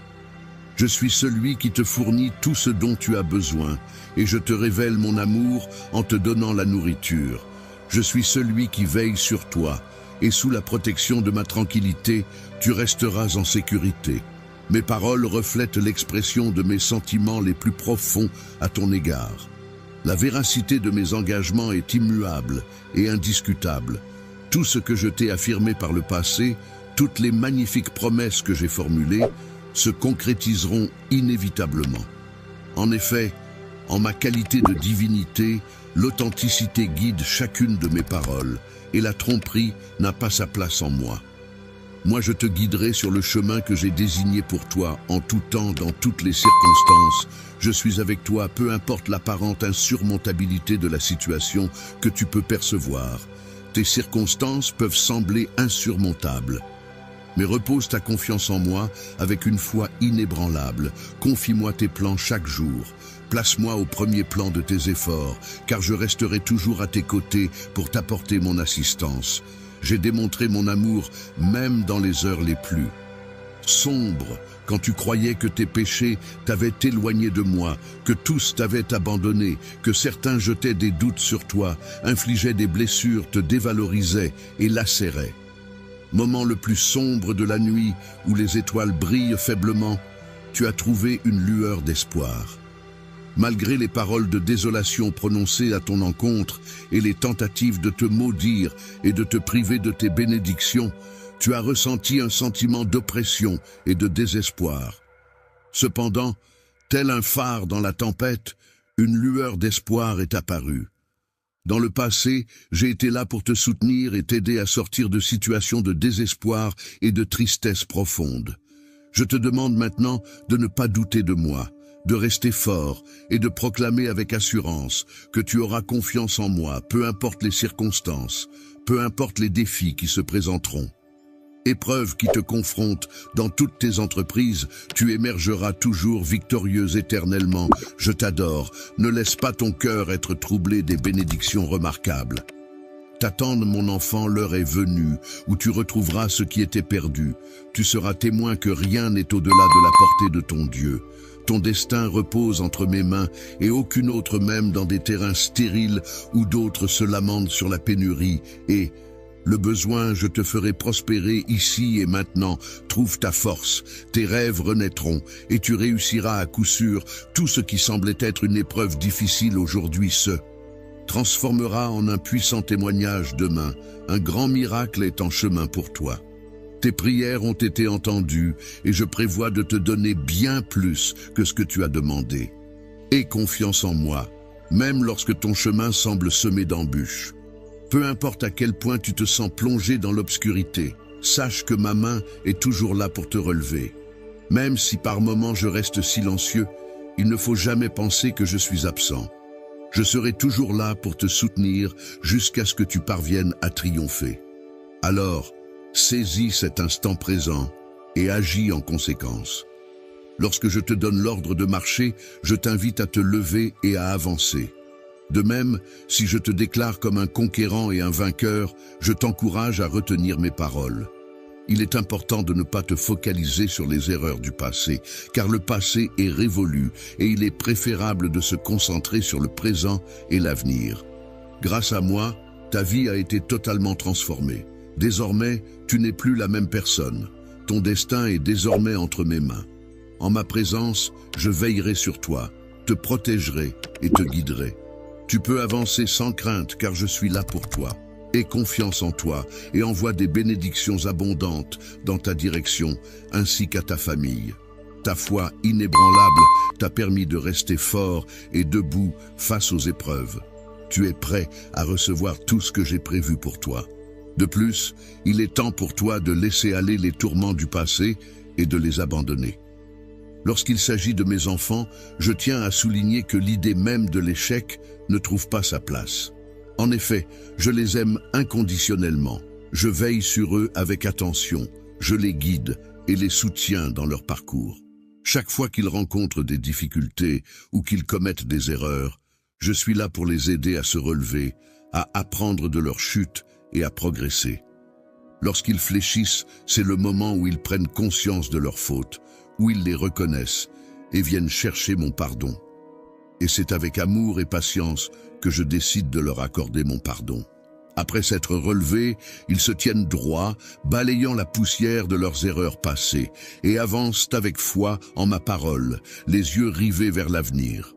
Je suis celui qui te fournit tout ce dont tu as besoin, et je te révèle mon amour en te donnant la nourriture. Je suis celui qui veille sur toi, et sous la protection de ma tranquillité, tu resteras en sécurité. Mes paroles reflètent l'expression de mes sentiments les plus profonds à ton égard. La véracité de mes engagements est immuable et indiscutable. Tout ce que je t'ai affirmé par le passé, toutes les magnifiques promesses que j'ai formulées, se concrétiseront inévitablement. En effet, en ma qualité de divinité, l'authenticité guide chacune de mes paroles, et la tromperie n'a pas sa place en moi. Moi, je te guiderai sur le chemin que j'ai désigné pour toi, en tout temps, dans toutes les circonstances. Je suis avec toi, peu importe l'apparente insurmontabilité de la situation que tu peux percevoir. Tes circonstances peuvent sembler insurmontables. Mais repose ta confiance en moi avec une foi inébranlable. Confie-moi tes plans chaque jour. Place-moi au premier plan de tes efforts, car je resterai toujours à tes côtés pour t'apporter mon assistance. J'ai démontré mon amour même dans les heures les plus sombres, quand tu croyais que tes péchés t'avaient éloigné de moi, que tous t'avaient abandonné, que certains jetaient des doutes sur toi, infligeaient des blessures, te dévalorisaient et lacéraient. Moment le plus sombre de la nuit, où les étoiles brillent faiblement, tu as trouvé une lueur d'espoir. Malgré les paroles de désolation prononcées à ton encontre et les tentatives de te maudire et de te priver de tes bénédictions, tu as ressenti un sentiment d'oppression et de désespoir. Cependant, tel un phare dans la tempête, une lueur d'espoir est apparue. Dans le passé, j'ai été là pour te soutenir et t'aider à sortir de situations de désespoir et de tristesse profonde. Je te demande maintenant de ne pas douter de moi, de rester fort et de proclamer avec assurance que tu auras confiance en moi, peu importe les circonstances, peu importe les défis qui se présenteront. Épreuve qui te confronte dans toutes tes entreprises, tu émergeras toujours victorieux éternellement. Je t'adore, ne laisse pas ton cœur être troublé des bénédictions remarquables. T'attendre, mon enfant, l'heure est venue, où tu retrouveras ce qui était perdu. Tu seras témoin que rien n'est au-delà de la portée de ton Dieu. Ton destin repose entre mes mains et aucune autre, même dans des terrains stériles où d'autres se lamentent sur la pénurie. Et le besoin, je te ferai prospérer ici et maintenant. Trouve ta force, tes rêves renaîtront et tu réussiras à coup sûr. Tout ce qui semblait être une épreuve difficile aujourd'hui se transformera en un puissant témoignage demain. Un grand miracle est en chemin pour toi. Tes prières ont été entendues et je prévois de te donner bien plus que ce que tu as demandé. Aie confiance en moi, même lorsque ton chemin semble semé d'embûches. Peu importe à quel point tu te sens plongé dans l'obscurité, sache que ma main est toujours là pour te relever. Même si par moments je reste silencieux, il ne faut jamais penser que je suis absent. Je serai toujours là pour te soutenir jusqu'à ce que tu parviennes à triompher. Alors, saisis cet instant présent et agis en conséquence. Lorsque je te donne l'ordre de marcher, je t'invite à te lever et à avancer. De même, si je te déclare comme un conquérant et un vainqueur, je t'encourage à retenir mes paroles. Il est important de ne pas te focaliser sur les erreurs du passé, car le passé est révolu et il est préférable de se concentrer sur le présent et l'avenir. Grâce à moi, ta vie a été totalement transformée. Désormais, tu n'es plus la même personne. Ton destin est désormais entre mes mains. En ma présence, je veillerai sur toi, te protégerai et te guiderai. Tu peux avancer sans crainte car je suis là pour toi. Aie confiance en toi et envoie des bénédictions abondantes dans ta direction ainsi qu'à ta famille. Ta foi inébranlable t'a permis de rester fort et debout face aux épreuves. Tu es prêt à recevoir tout ce que j'ai prévu pour toi. De plus, il est temps pour toi de laisser aller les tourments du passé et de les abandonner. Lorsqu'il s'agit de mes enfants, je tiens à souligner que l'idée même de l'échec ne trouve pas sa place. En effet, je les aime inconditionnellement. Je veille sur eux avec attention, je les guide et les soutiens dans leur parcours. Chaque fois qu'ils rencontrent des difficultés ou qu'ils commettent des erreurs, je suis là pour les aider à se relever, à apprendre de leur chute et à progresser. Lorsqu'ils fléchissent, c'est le moment où ils prennent conscience de leurs fautes, où ils les reconnaissent et viennent chercher mon pardon. Et c'est avec amour et patience que je décide de leur accorder mon pardon. Après s'être relevés, ils se tiennent droit, balayant la poussière de leurs erreurs passées, et avancent avec foi en ma parole, les yeux rivés vers l'avenir.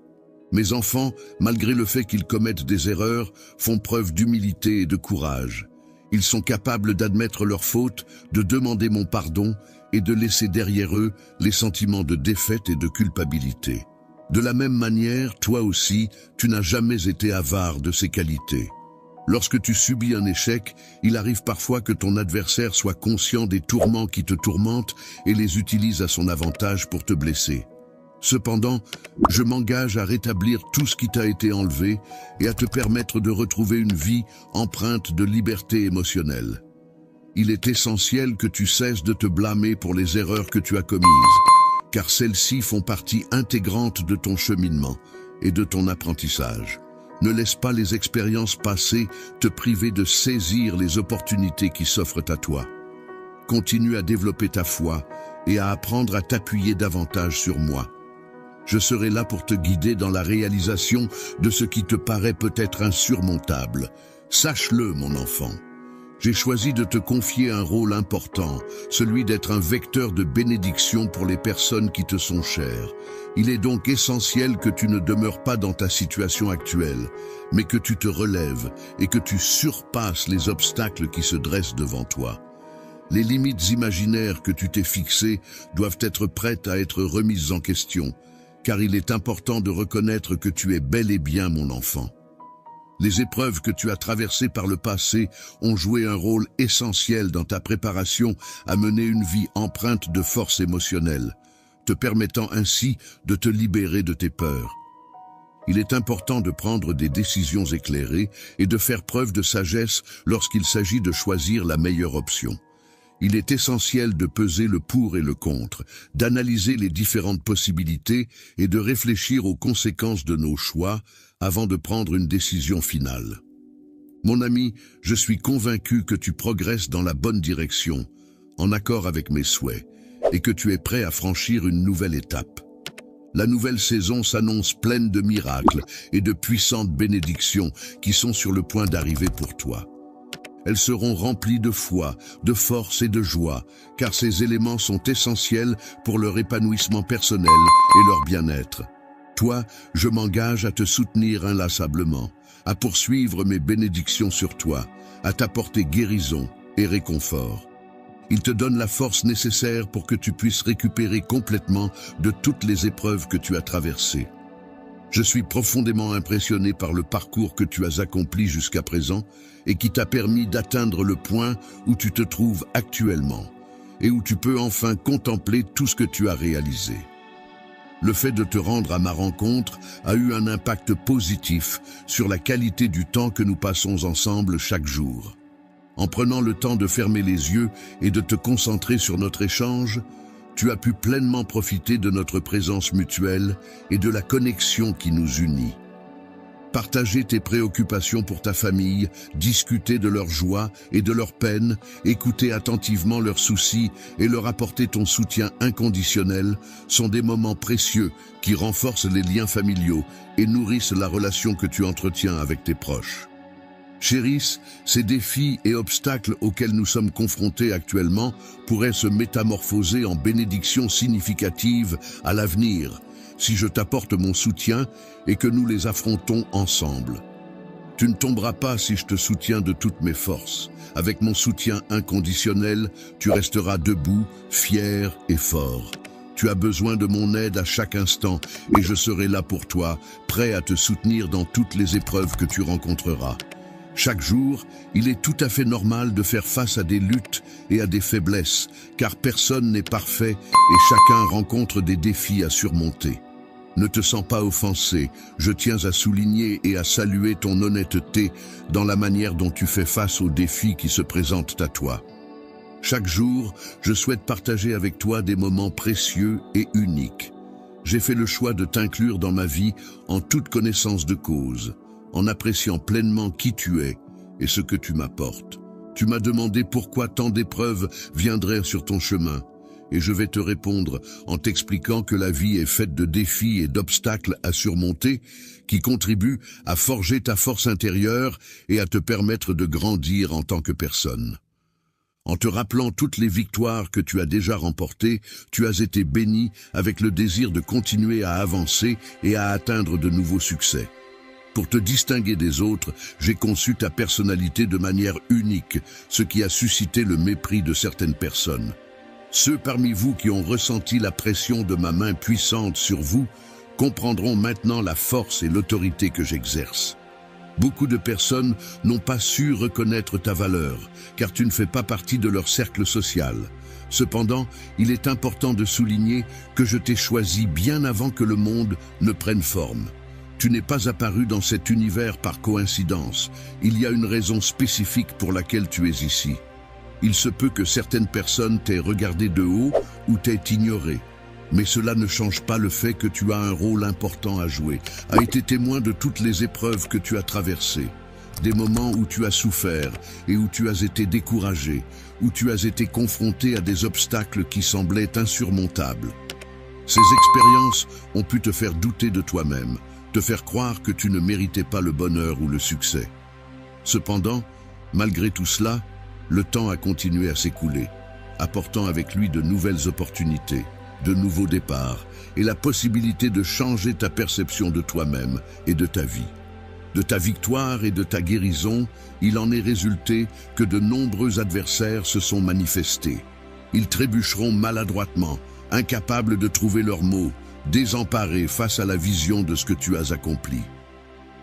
Mes enfants, malgré le fait qu'ils commettent des erreurs, font preuve d'humilité et de courage. Ils sont capables d'admettre leurs fautes, de demander mon pardon et de laisser derrière eux les sentiments de défaite et de culpabilité. De la même manière, toi aussi, tu n'as jamais été avare de ces qualités. Lorsque tu subis un échec, il arrive parfois que ton adversaire soit conscient des tourments qui te tourmentent et les utilise à son avantage pour te blesser. Cependant, je m'engage à rétablir tout ce qui t'a été enlevé et à te permettre de retrouver une vie empreinte de liberté émotionnelle. Il est essentiel que tu cesses de te blâmer pour les erreurs que tu as commises, car celles-ci font partie intégrante de ton cheminement et de ton apprentissage. Ne laisse pas les expériences passées te priver de saisir les opportunités qui s'offrent à toi. Continue à développer ta foi et à apprendre à t'appuyer davantage sur moi. Je serai là pour te guider dans la réalisation de ce qui te paraît peut-être insurmontable. Sache-le, mon enfant. J'ai choisi de te confier un rôle important, celui d'être un vecteur de bénédiction pour les personnes qui te sont chères. Il est donc essentiel que tu ne demeures pas dans ta situation actuelle, mais que tu te relèves et que tu surpasses les obstacles qui se dressent devant toi. Les limites imaginaires que tu t'es fixées doivent être prêtes à être remises en question, car il est important de reconnaître que tu es bel et bien mon enfant. Les épreuves que tu as traversées par le passé ont joué un rôle essentiel dans ta préparation à mener une vie empreinte de force émotionnelle, te permettant ainsi de te libérer de tes peurs. Il est important de prendre des décisions éclairées et de faire preuve de sagesse lorsqu'il s'agit de choisir la meilleure option. Il est essentiel de peser le pour et le contre, d'analyser les différentes possibilités et de réfléchir aux conséquences de nos choix avant de prendre une décision finale. Mon ami, je suis convaincu que tu progresses dans la bonne direction, en accord avec mes souhaits, et que tu es prêt à franchir une nouvelle étape. La nouvelle saison s'annonce pleine de miracles et de puissantes bénédictions qui sont sur le point d'arriver pour toi. Elles seront remplies de foi, de force et de joie, car ces éléments sont essentiels pour leur épanouissement personnel et leur bien-être. Toi, je m'engage à te soutenir inlassablement, à poursuivre mes bénédictions sur toi, à t'apporter guérison et réconfort. Il te donne la force nécessaire pour que tu puisses récupérer complètement de toutes les épreuves que tu as traversées. Je suis profondément impressionné par le parcours que tu as accompli jusqu'à présent et qui t'a permis d'atteindre le point où tu te trouves actuellement et où tu peux enfin contempler tout ce que tu as réalisé. Le fait de te rendre à ma rencontre a eu un impact positif sur la qualité du temps que nous passons ensemble chaque jour. En prenant le temps de fermer les yeux et de te concentrer sur notre échange, tu as pu pleinement profiter de notre présence mutuelle et de la connexion qui nous unit. Partager tes préoccupations pour ta famille, discuter de leurs joies et de leurs peines, écouter attentivement leurs soucis et leur apporter ton soutien inconditionnel sont des moments précieux qui renforcent les liens familiaux et nourrissent la relation que tu entretiens avec tes proches. Chérisse, ces défis et obstacles auxquels nous sommes confrontés actuellement pourraient se métamorphoser en bénédictions significatives à l'avenir, si je t'apporte mon soutien et que nous les affrontons ensemble. Tu ne tomberas pas si je te soutiens de toutes mes forces. Avec mon soutien inconditionnel, tu resteras debout, fier et fort. Tu as besoin de mon aide à chaque instant et je serai là pour toi, prêt à te soutenir dans toutes les épreuves que tu rencontreras. Chaque jour, il est tout à fait normal de faire face à des luttes et à des faiblesses, car personne n'est parfait et chacun rencontre des défis à surmonter. Ne te sens pas offensé, je tiens à souligner et à saluer ton honnêteté dans la manière dont tu fais face aux défis qui se présentent à toi. Chaque jour, je souhaite partager avec toi des moments précieux et uniques. J'ai fait le choix de t'inclure dans ma vie en toute connaissance de cause, en appréciant pleinement qui tu es et ce que tu m'apportes. Tu m'as demandé pourquoi tant d'épreuves viendraient sur ton chemin, et je vais te répondre en t'expliquant que la vie est faite de défis et d'obstacles à surmonter qui contribuent à forger ta force intérieure et à te permettre de grandir en tant que personne. En te rappelant toutes les victoires que tu as déjà remportées, tu as été béni avec le désir de continuer à avancer et à atteindre de nouveaux succès. Pour te distinguer des autres, j'ai conçu ta personnalité de manière unique, ce qui a suscité le mépris de certaines personnes. Ceux parmi vous qui ont ressenti la pression de ma main puissante sur vous comprendront maintenant la force et l'autorité que j'exerce. Beaucoup de personnes n'ont pas su reconnaître ta valeur, car tu ne fais pas partie de leur cercle social. Cependant, il est important de souligner que je t'ai choisi bien avant que le monde ne prenne forme. Tu n'es pas apparu dans cet univers par coïncidence. Il y a une raison spécifique pour laquelle tu es ici. Il se peut que certaines personnes t'aient regardé de haut ou t'aient ignoré. Mais cela ne change pas le fait que tu as un rôle important à jouer, a été témoin de toutes les épreuves que tu as traversées, des moments où tu as souffert et où tu as été découragé, où tu as été confronté à des obstacles qui semblaient insurmontables. Ces expériences ont pu te faire douter de toi-même, te faire croire que tu ne méritais pas le bonheur ou le succès. Cependant, malgré tout cela, le temps a continué à s'écouler, apportant avec lui de nouvelles opportunités, de nouveaux départs et la possibilité de changer ta perception de toi-même et de ta vie. De ta victoire et de ta guérison, il en est résulté que de nombreux adversaires se sont manifestés. Ils trébucheront maladroitement, incapables de trouver leurs mots, désemparés face à la vision de ce que tu as accompli.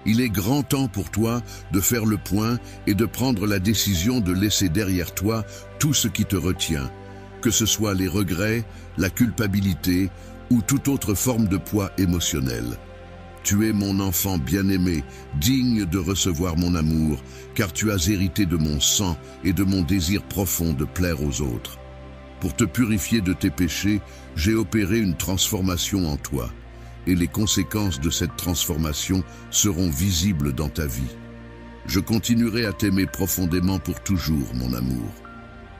Il est grand temps pour toi de faire le point et de prendre la décision de laisser derrière toi tout ce qui te retient, que ce soit les regrets, la culpabilité ou toute autre forme de poids émotionnel. Tu es mon enfant bien-aimé, digne de recevoir mon amour, car tu as hérité de mon sang et de mon désir profond de plaire aux autres. Pour te purifier de tes péchés, j'ai opéré une transformation en toi, et les conséquences de cette transformation seront visibles dans ta vie. Je continuerai à t'aimer profondément pour toujours, mon amour.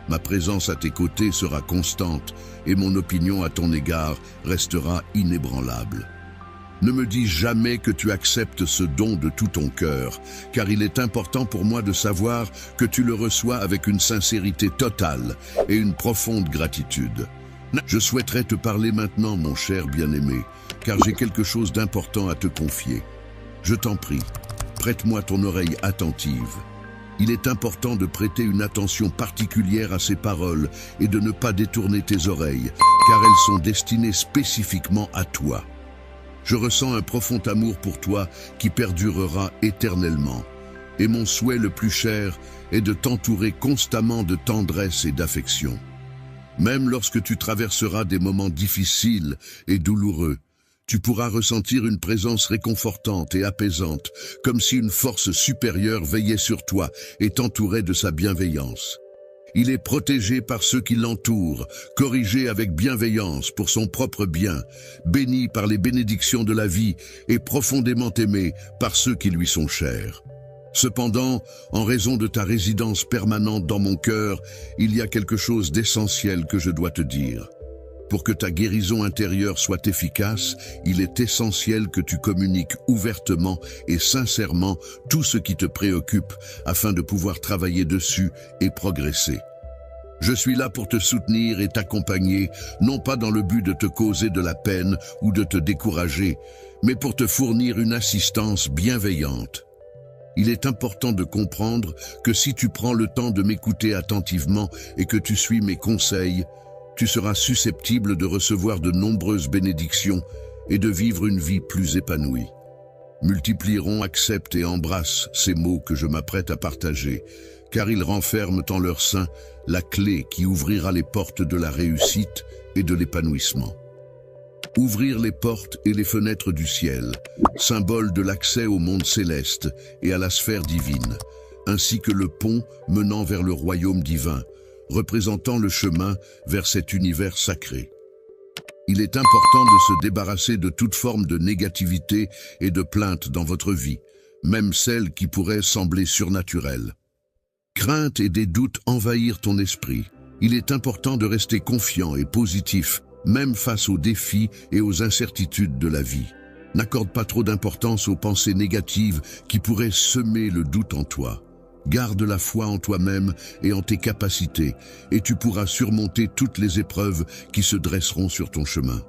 Ma présence à tes côtés sera constante et mon opinion à ton égard restera inébranlable. Ne me dis jamais que tu acceptes ce don de tout ton cœur, car il est important pour moi de savoir que tu le reçois avec une sincérité totale et une profonde gratitude. Je souhaiterais te parler maintenant, mon cher bien-aimé, car j'ai quelque chose d'important à te confier. Je t'en prie, prête-moi ton oreille attentive. Il est important de prêter une attention particulière à ces paroles et de ne pas détourner tes oreilles, car elles sont destinées spécifiquement à toi. Je ressens un profond amour pour toi qui perdurera éternellement. Et mon souhait le plus cher est de t'entourer constamment de tendresse et d'affection. Même lorsque tu traverseras des moments difficiles et douloureux, tu pourras ressentir une présence réconfortante et apaisante, comme si une force supérieure veillait sur toi et t'entourait de sa bienveillance. Il est protégé par ceux qui l'entourent, corrigé avec bienveillance pour son propre bien, béni par les bénédictions de la vie et profondément aimé par ceux qui lui sont chers. Cependant, en raison de ta résidence permanente dans mon cœur, il y a quelque chose d'essentiel que je dois te dire. Pour que ta guérison intérieure soit efficace, il est essentiel que tu communiques ouvertement et sincèrement tout ce qui te préoccupe afin de pouvoir travailler dessus et progresser. Je suis là pour te soutenir et t'accompagner, non pas dans le but de te causer de la peine ou de te décourager, mais pour te fournir une assistance bienveillante. Il est important de comprendre que si tu prends le temps de m'écouter attentivement et que tu suis mes conseils, tu seras susceptible de recevoir de nombreuses bénédictions et de vivre une vie plus épanouie. Multiplieront, accepte et embrasse ces mots que je m'apprête à partager, car ils renferment en leur sein la clé qui ouvrira les portes de la réussite et de l'épanouissement. Ouvrir les portes et les fenêtres du ciel, symbole de l'accès au monde céleste et à la sphère divine, ainsi que le pont menant vers le royaume divin, représentant le chemin vers cet univers sacré. Il est important de se débarrasser de toute forme de négativité et de plainte dans votre vie, même celles qui pourraient sembler surnaturelles. Crainte et des doutes envahirent ton esprit. Il est important de rester confiant et positif, même face aux défis et aux incertitudes de la vie. N'accorde pas trop d'importance aux pensées négatives qui pourraient semer le doute en toi. Garde la foi en toi-même et en tes capacités, et tu pourras surmonter toutes les épreuves qui se dresseront sur ton chemin.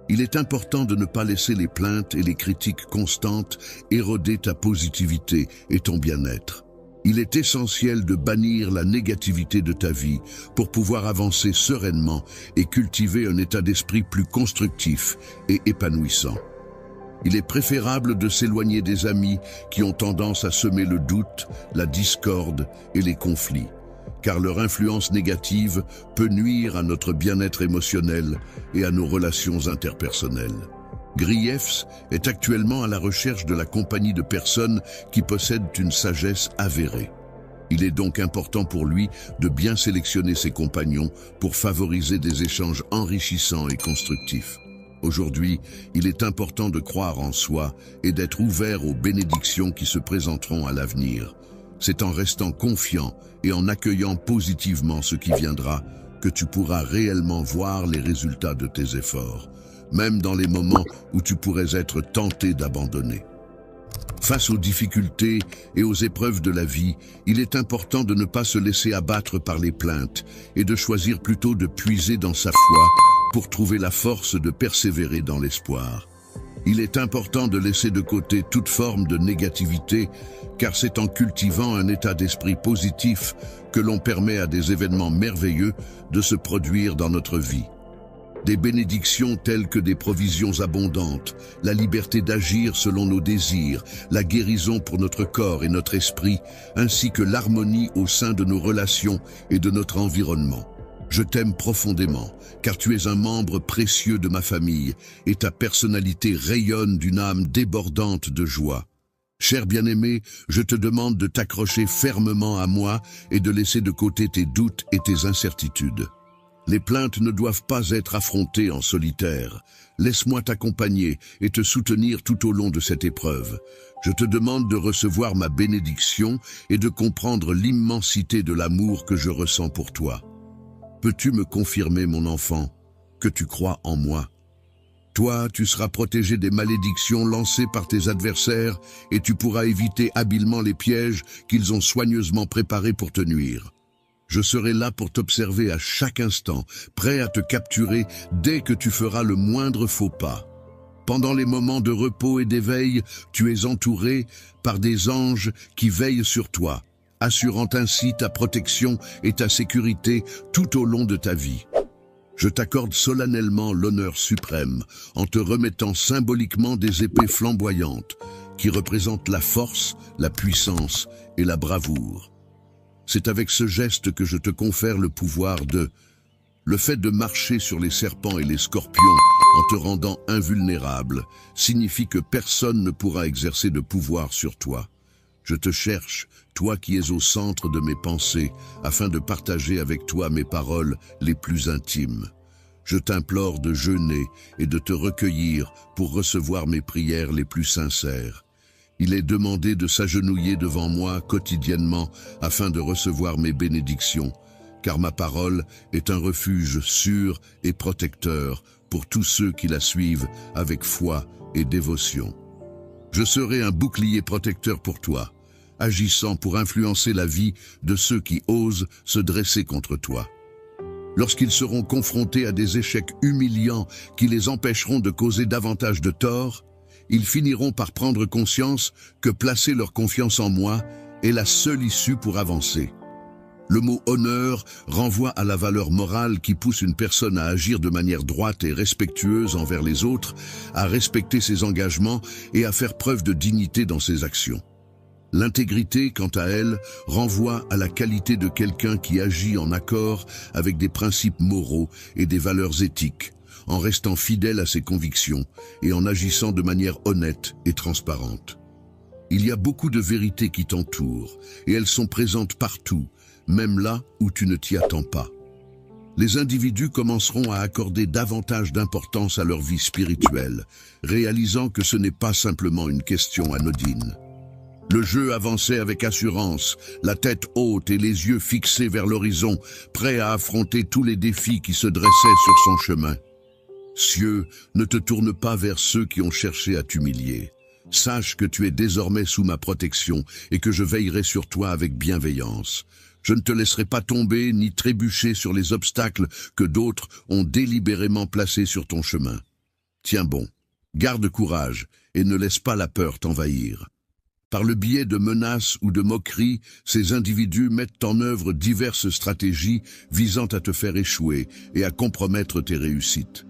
Il est important de ne pas laisser les plaintes et les critiques constantes éroder ta positivité et ton bien-être. Il est essentiel de bannir la négativité de ta vie pour pouvoir avancer sereinement et cultiver un état d'esprit plus constructif et épanouissant. Il est préférable de s'éloigner des amis qui ont tendance à semer le doute, la discorde et les conflits, car leur influence négative peut nuire à notre bien-être émotionnel et à nos relations interpersonnelles. Griefs est actuellement à la recherche de la compagnie de personnes qui possèdent une sagesse avérée. Il est donc important pour lui de bien sélectionner ses compagnons pour favoriser des échanges enrichissants et constructifs. Aujourd'hui, il est important de croire en soi et d'être ouvert aux bénédictions qui se présenteront à l'avenir. C'est en restant confiant et en accueillant positivement ce qui viendra que tu pourras réellement voir les résultats de tes efforts, même dans les moments où tu pourrais être tenté d'abandonner. Face aux difficultés et aux épreuves de la vie, il est important de ne pas se laisser abattre par les plaintes et de choisir plutôt de puiser dans sa foi pour trouver la force de persévérer dans l'espoir. Il est important de laisser de côté toute forme de négativité, car c'est en cultivant un état d'esprit positif que l'on permet à des événements merveilleux de se produire dans notre vie. Des bénédictions telles que des provisions abondantes, la liberté d'agir selon nos désirs, la guérison pour notre corps et notre esprit, ainsi que l'harmonie au sein de nos relations et de notre environnement. Je t'aime profondément, car tu es un membre précieux de ma famille et ta personnalité rayonne d'une âme débordante de joie. Cher bien-aimé, je te demande de t'accrocher fermement à moi et de laisser de côté tes doutes et tes incertitudes. Les plaintes ne doivent pas être affrontées en solitaire. Laisse-moi t'accompagner et te soutenir tout au long de cette épreuve. Je te demande de recevoir ma bénédiction et de comprendre l'immensité de l'amour que je ressens pour toi. Peux-tu me confirmer, mon enfant, que tu crois en moi? Toi, tu seras protégé des malédictions lancées par tes adversaires et tu pourras éviter habilement les pièges qu'ils ont soigneusement préparés pour te nuire. Je serai là pour t'observer à chaque instant, prêt à te capturer dès que tu feras le moindre faux pas. Pendant les moments de repos et d'éveil, tu es entouré par des anges qui veillent sur toi, assurant ainsi ta protection et ta sécurité tout au long de ta vie. Je t'accorde solennellement l'honneur suprême en te remettant symboliquement des épées flamboyantes qui représentent la force, la puissance et la bravoure. C'est avec ce geste que je te confère le pouvoir Le fait de marcher sur les serpents et les scorpions en te rendant invulnérable signifie que personne ne pourra exercer de pouvoir sur toi. Je te cherche, toi qui es au centre de mes pensées, afin de partager avec toi mes paroles les plus intimes. Je t'implore de jeûner et de te recueillir pour recevoir mes prières les plus sincères. Il est demandé de s'agenouiller devant moi quotidiennement afin de recevoir mes bénédictions, car ma parole est un refuge sûr et protecteur pour tous ceux qui la suivent avec foi et dévotion. Je serai un bouclier protecteur pour toi, agissant pour influencer la vie de ceux qui osent se dresser contre toi. Lorsqu'ils seront confrontés à des échecs humiliants qui les empêcheront de causer davantage de tort, ils finiront par prendre conscience que placer leur confiance en moi est la seule issue pour avancer. Le mot honneur renvoie à la valeur morale qui pousse une personne à agir de manière droite et respectueuse envers les autres, à respecter ses engagements et à faire preuve de dignité dans ses actions. L'intégrité, quant à elle, renvoie à la qualité de quelqu'un qui agit en accord avec des principes moraux et des valeurs éthiques, en restant fidèle à ses convictions et en agissant de manière honnête et transparente. Il y a beaucoup de vérités qui t'entourent, et elles sont présentes partout, même là où tu ne t'y attends pas. Les individus commenceront à accorder davantage d'importance à leur vie spirituelle, réalisant que ce n'est pas simplement une question anodine. Le jeu avançait avec assurance, la tête haute et les yeux fixés vers l'horizon, prêt à affronter tous les défis qui se dressaient sur son chemin. Cieux, ne te tourne pas vers ceux qui ont cherché à t'humilier. Sache que tu es désormais sous ma protection et que je veillerai sur toi avec bienveillance. Je ne te laisserai pas tomber ni trébucher sur les obstacles que d'autres ont délibérément placés sur ton chemin. Tiens bon, garde courage et ne laisse pas la peur t'envahir. Par le biais de menaces ou de moqueries, ces individus mettent en œuvre diverses stratégies visant à te faire échouer et à compromettre tes réussites.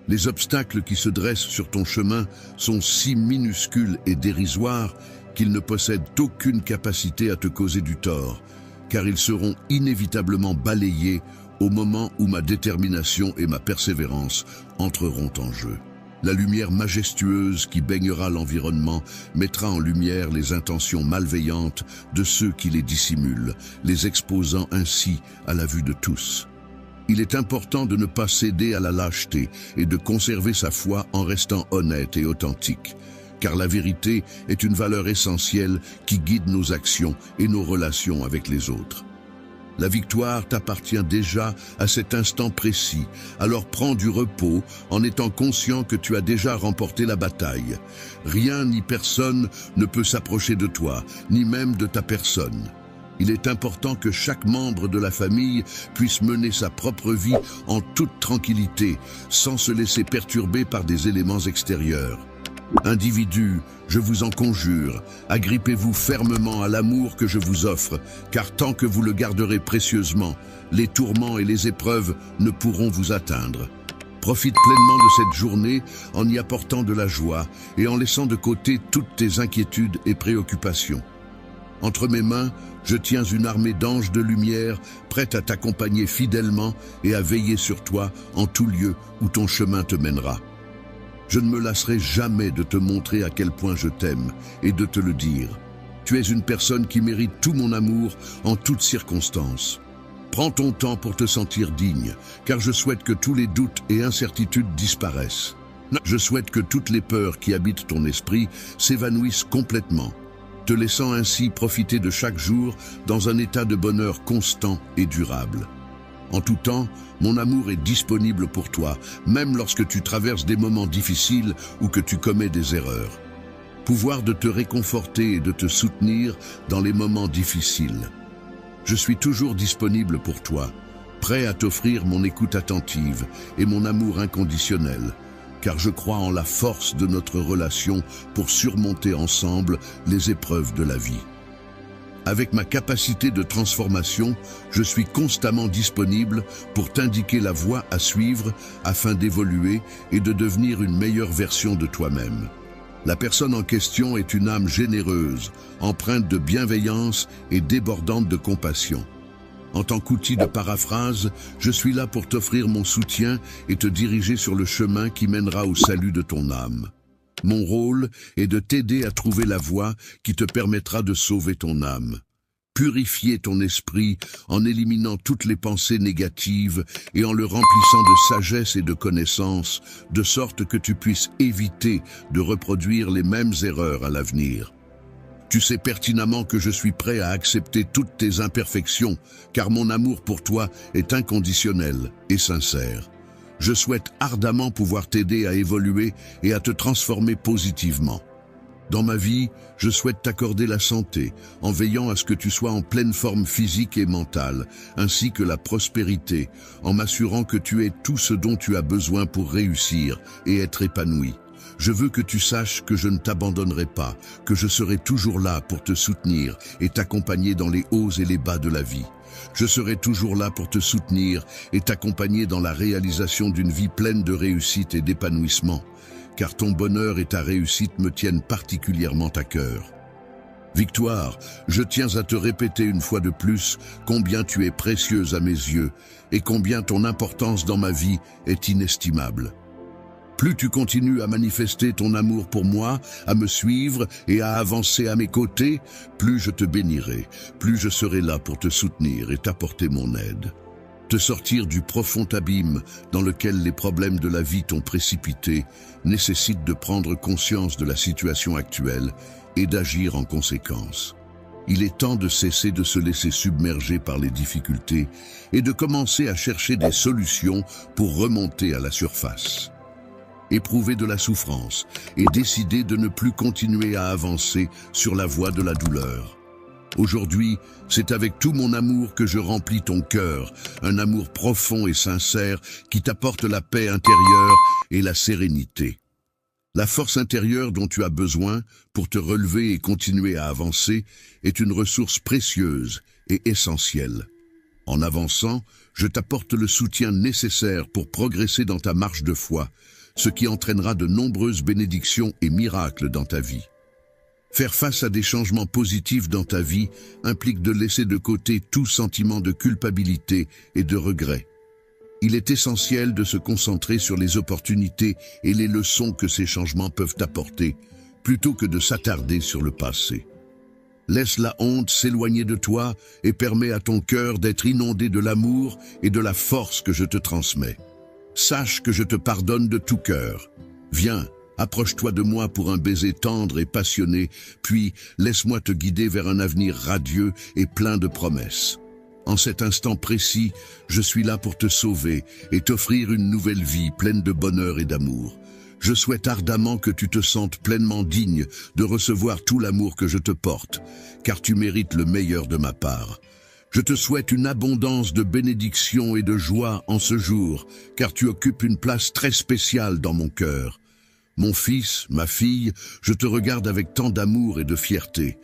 Les obstacles qui se dressent sur ton chemin sont si minuscules et dérisoires qu'ils ne possèdent aucune capacité à te causer du tort, car ils seront inévitablement balayés au moment où ma détermination et ma persévérance entreront en jeu. La lumière majestueuse qui baignera l'environnement mettra en lumière les intentions malveillantes de ceux qui les dissimulent, les exposant ainsi à la vue de tous. Il est important de ne pas céder à la lâcheté et de conserver sa foi en restant honnête et authentique, car la vérité est une valeur essentielle qui guide nos actions et nos relations avec les autres. La victoire t'appartient déjà à cet instant précis, alors prends du repos en étant conscient que tu as déjà remporté la bataille. Rien ni personne ne peut s'approcher de toi, ni même de ta personne. Il est important que chaque membre de la famille puisse mener sa propre vie en toute tranquillité, sans se laisser perturber par des éléments extérieurs. Individus, je vous en conjure, agrippez-vous fermement à l'amour que je vous offre, car tant que vous le garderez précieusement, les tourments et les épreuves ne pourront vous atteindre. Profite pleinement de cette journée en y apportant de la joie et en laissant de côté toutes tes inquiétudes et préoccupations. Entre mes mains, je tiens une armée d'anges de lumière prête à t'accompagner fidèlement et à veiller sur toi en tout lieu où ton chemin te mènera. Je ne me lasserai jamais de te montrer à quel point je t'aime et de te le dire. Tu es une personne qui mérite tout mon amour en toutes circonstances. Prends ton temps pour te sentir digne, car je souhaite que tous les doutes et incertitudes disparaissent. Je souhaite que toutes les peurs qui habitent ton esprit s'évanouissent complètement, te laissant ainsi profiter de chaque jour dans un état de bonheur constant et durable. En tout temps, mon amour est disponible pour toi, même lorsque tu traverses des moments difficiles ou que tu commets des erreurs. Pouvoir de te réconforter et de te soutenir dans les moments difficiles. Je suis toujours disponible pour toi, prêt à t'offrir mon écoute attentive et mon amour inconditionnel, car je crois en la force de notre relation pour surmonter ensemble les épreuves de la vie. Avec ma capacité de transformation, je suis constamment disponible pour t'indiquer la voie à suivre afin d'évoluer et de devenir une meilleure version de toi-même. La personne en question est une âme généreuse, empreinte de bienveillance et débordante de compassion. En tant qu'outil de paraphrase, je suis là pour t'offrir mon soutien et te diriger sur le chemin qui mènera au salut de ton âme. Mon rôle est de t'aider à trouver la voie qui te permettra de sauver ton âme. Purifier ton esprit en éliminant toutes les pensées négatives et en le remplissant de sagesse et de connaissance, de sorte que tu puisses éviter de reproduire les mêmes erreurs à l'avenir. Tu sais pertinemment que je suis prêt à accepter toutes tes imperfections, car mon amour pour toi est inconditionnel et sincère. Je souhaite ardemment pouvoir t'aider à évoluer et à te transformer positivement. Dans ma vie, je souhaite t'accorder la santé, en veillant à ce que tu sois en pleine forme physique et mentale, ainsi que la prospérité, en m'assurant que tu aies tout ce dont tu as besoin pour réussir et être épanoui. je veux que tu saches que je ne t'abandonnerai pas, que je serai toujours là pour te soutenir et t'accompagner dans les hauts et les bas de la vie. Je serai toujours là pour te soutenir et t'accompagner dans la réalisation d'une vie pleine de réussite et d'épanouissement, car ton bonheur et ta réussite me tiennent particulièrement à cœur. Victoire, je tiens à te répéter une fois de plus combien tu es précieuse à mes yeux et combien ton importance dans ma vie est inestimable. Plus tu continues à manifester ton amour pour moi, à me suivre et à avancer à mes côtés, plus je te bénirai, plus je serai là pour te soutenir et t'apporter mon aide. Te sortir du profond abîme dans lequel les problèmes de la vie t'ont précipité nécessite de prendre conscience de la situation actuelle et d'agir en conséquence. Il est temps de cesser de se laisser submerger par les difficultés et de commencer à chercher des solutions pour remonter à la surface. Éprouver de la souffrance et décider de ne plus continuer à avancer sur la voie de la douleur. Aujourd'hui, c'est avec tout mon amour que je remplis ton cœur, un amour profond et sincère qui t'apporte la paix intérieure et la sérénité. La force intérieure dont tu as besoin pour te relever et continuer à avancer est une ressource précieuse et essentielle. En avançant, je t'apporte le soutien nécessaire pour progresser dans ta marche de foi, ce qui entraînera de nombreuses bénédictions et miracles dans ta vie. Faire face à des changements positifs dans ta vie implique de laisser de côté tout sentiment de culpabilité et de regret. Il est essentiel de se concentrer sur les opportunités et les leçons que ces changements peuvent apporter, plutôt que de s'attarder sur le passé. Laisse la honte s'éloigner de toi et permets à ton cœur d'être inondé de l'amour et de la force que je te transmets. Sache que je te pardonne de tout cœur. Viens, approche-toi de moi pour un baiser tendre et passionné, puis laisse-moi te guider vers un avenir radieux et plein de promesses. En cet instant précis, je suis là pour te sauver et t'offrir une nouvelle vie pleine de bonheur et d'amour. Je souhaite ardemment que tu te sentes pleinement digne de recevoir tout l'amour que je te porte, car tu mérites le meilleur de ma part. Je te souhaite une abondance de bénédictions et de joie en ce jour, car tu occupes une place très spéciale dans mon cœur. Mon fils, ma fille, je te regarde avec tant d'amour et de fierté.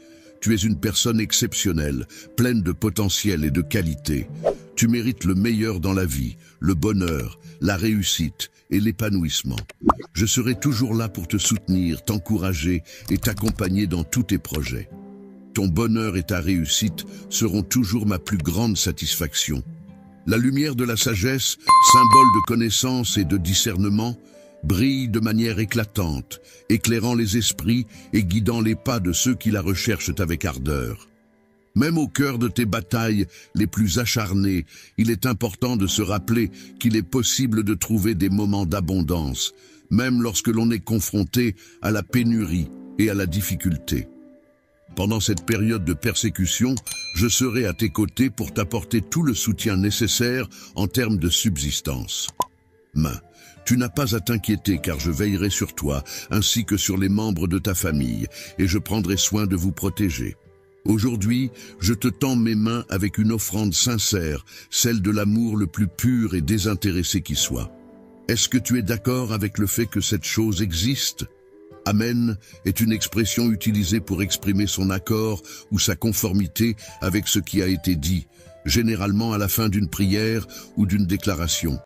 Tu es une personne exceptionnelle, pleine de potentiel et de qualité. Tu mérites le meilleur dans la vie, le bonheur, la réussite et l'épanouissement. Je serai toujours là pour te soutenir, t'encourager et t'accompagner dans tous tes projets. Ton bonheur et ta réussite seront toujours ma plus grande satisfaction. La lumière de la sagesse, symbole de connaissance et de discernement, brille de manière éclatante, éclairant les esprits et guidant les pas de ceux qui la recherchent avec ardeur. Même au cœur de tes batailles les plus acharnées, il est important de se rappeler qu'il est possible de trouver des moments d'abondance, même lorsque l'on est confronté à la pénurie et à la difficulté. Pendant cette période de persécution, je serai à tes côtés pour t'apporter tout le soutien nécessaire en termes de subsistance. Tu n'as pas à t'inquiéter car je veillerai sur toi ainsi que sur les membres de ta famille et je prendrai soin de vous protéger. Aujourd'hui, je te tends mes mains avec une offrande sincère, celle de l'amour le plus pur et désintéressé qui soit. Est-ce que tu es d'accord avec le fait que cette chose existe ? Amen est une expression utilisée pour exprimer son accord ou sa conformité avec ce qui a été dit, généralement à la fin d'une prière ou d'une déclaration.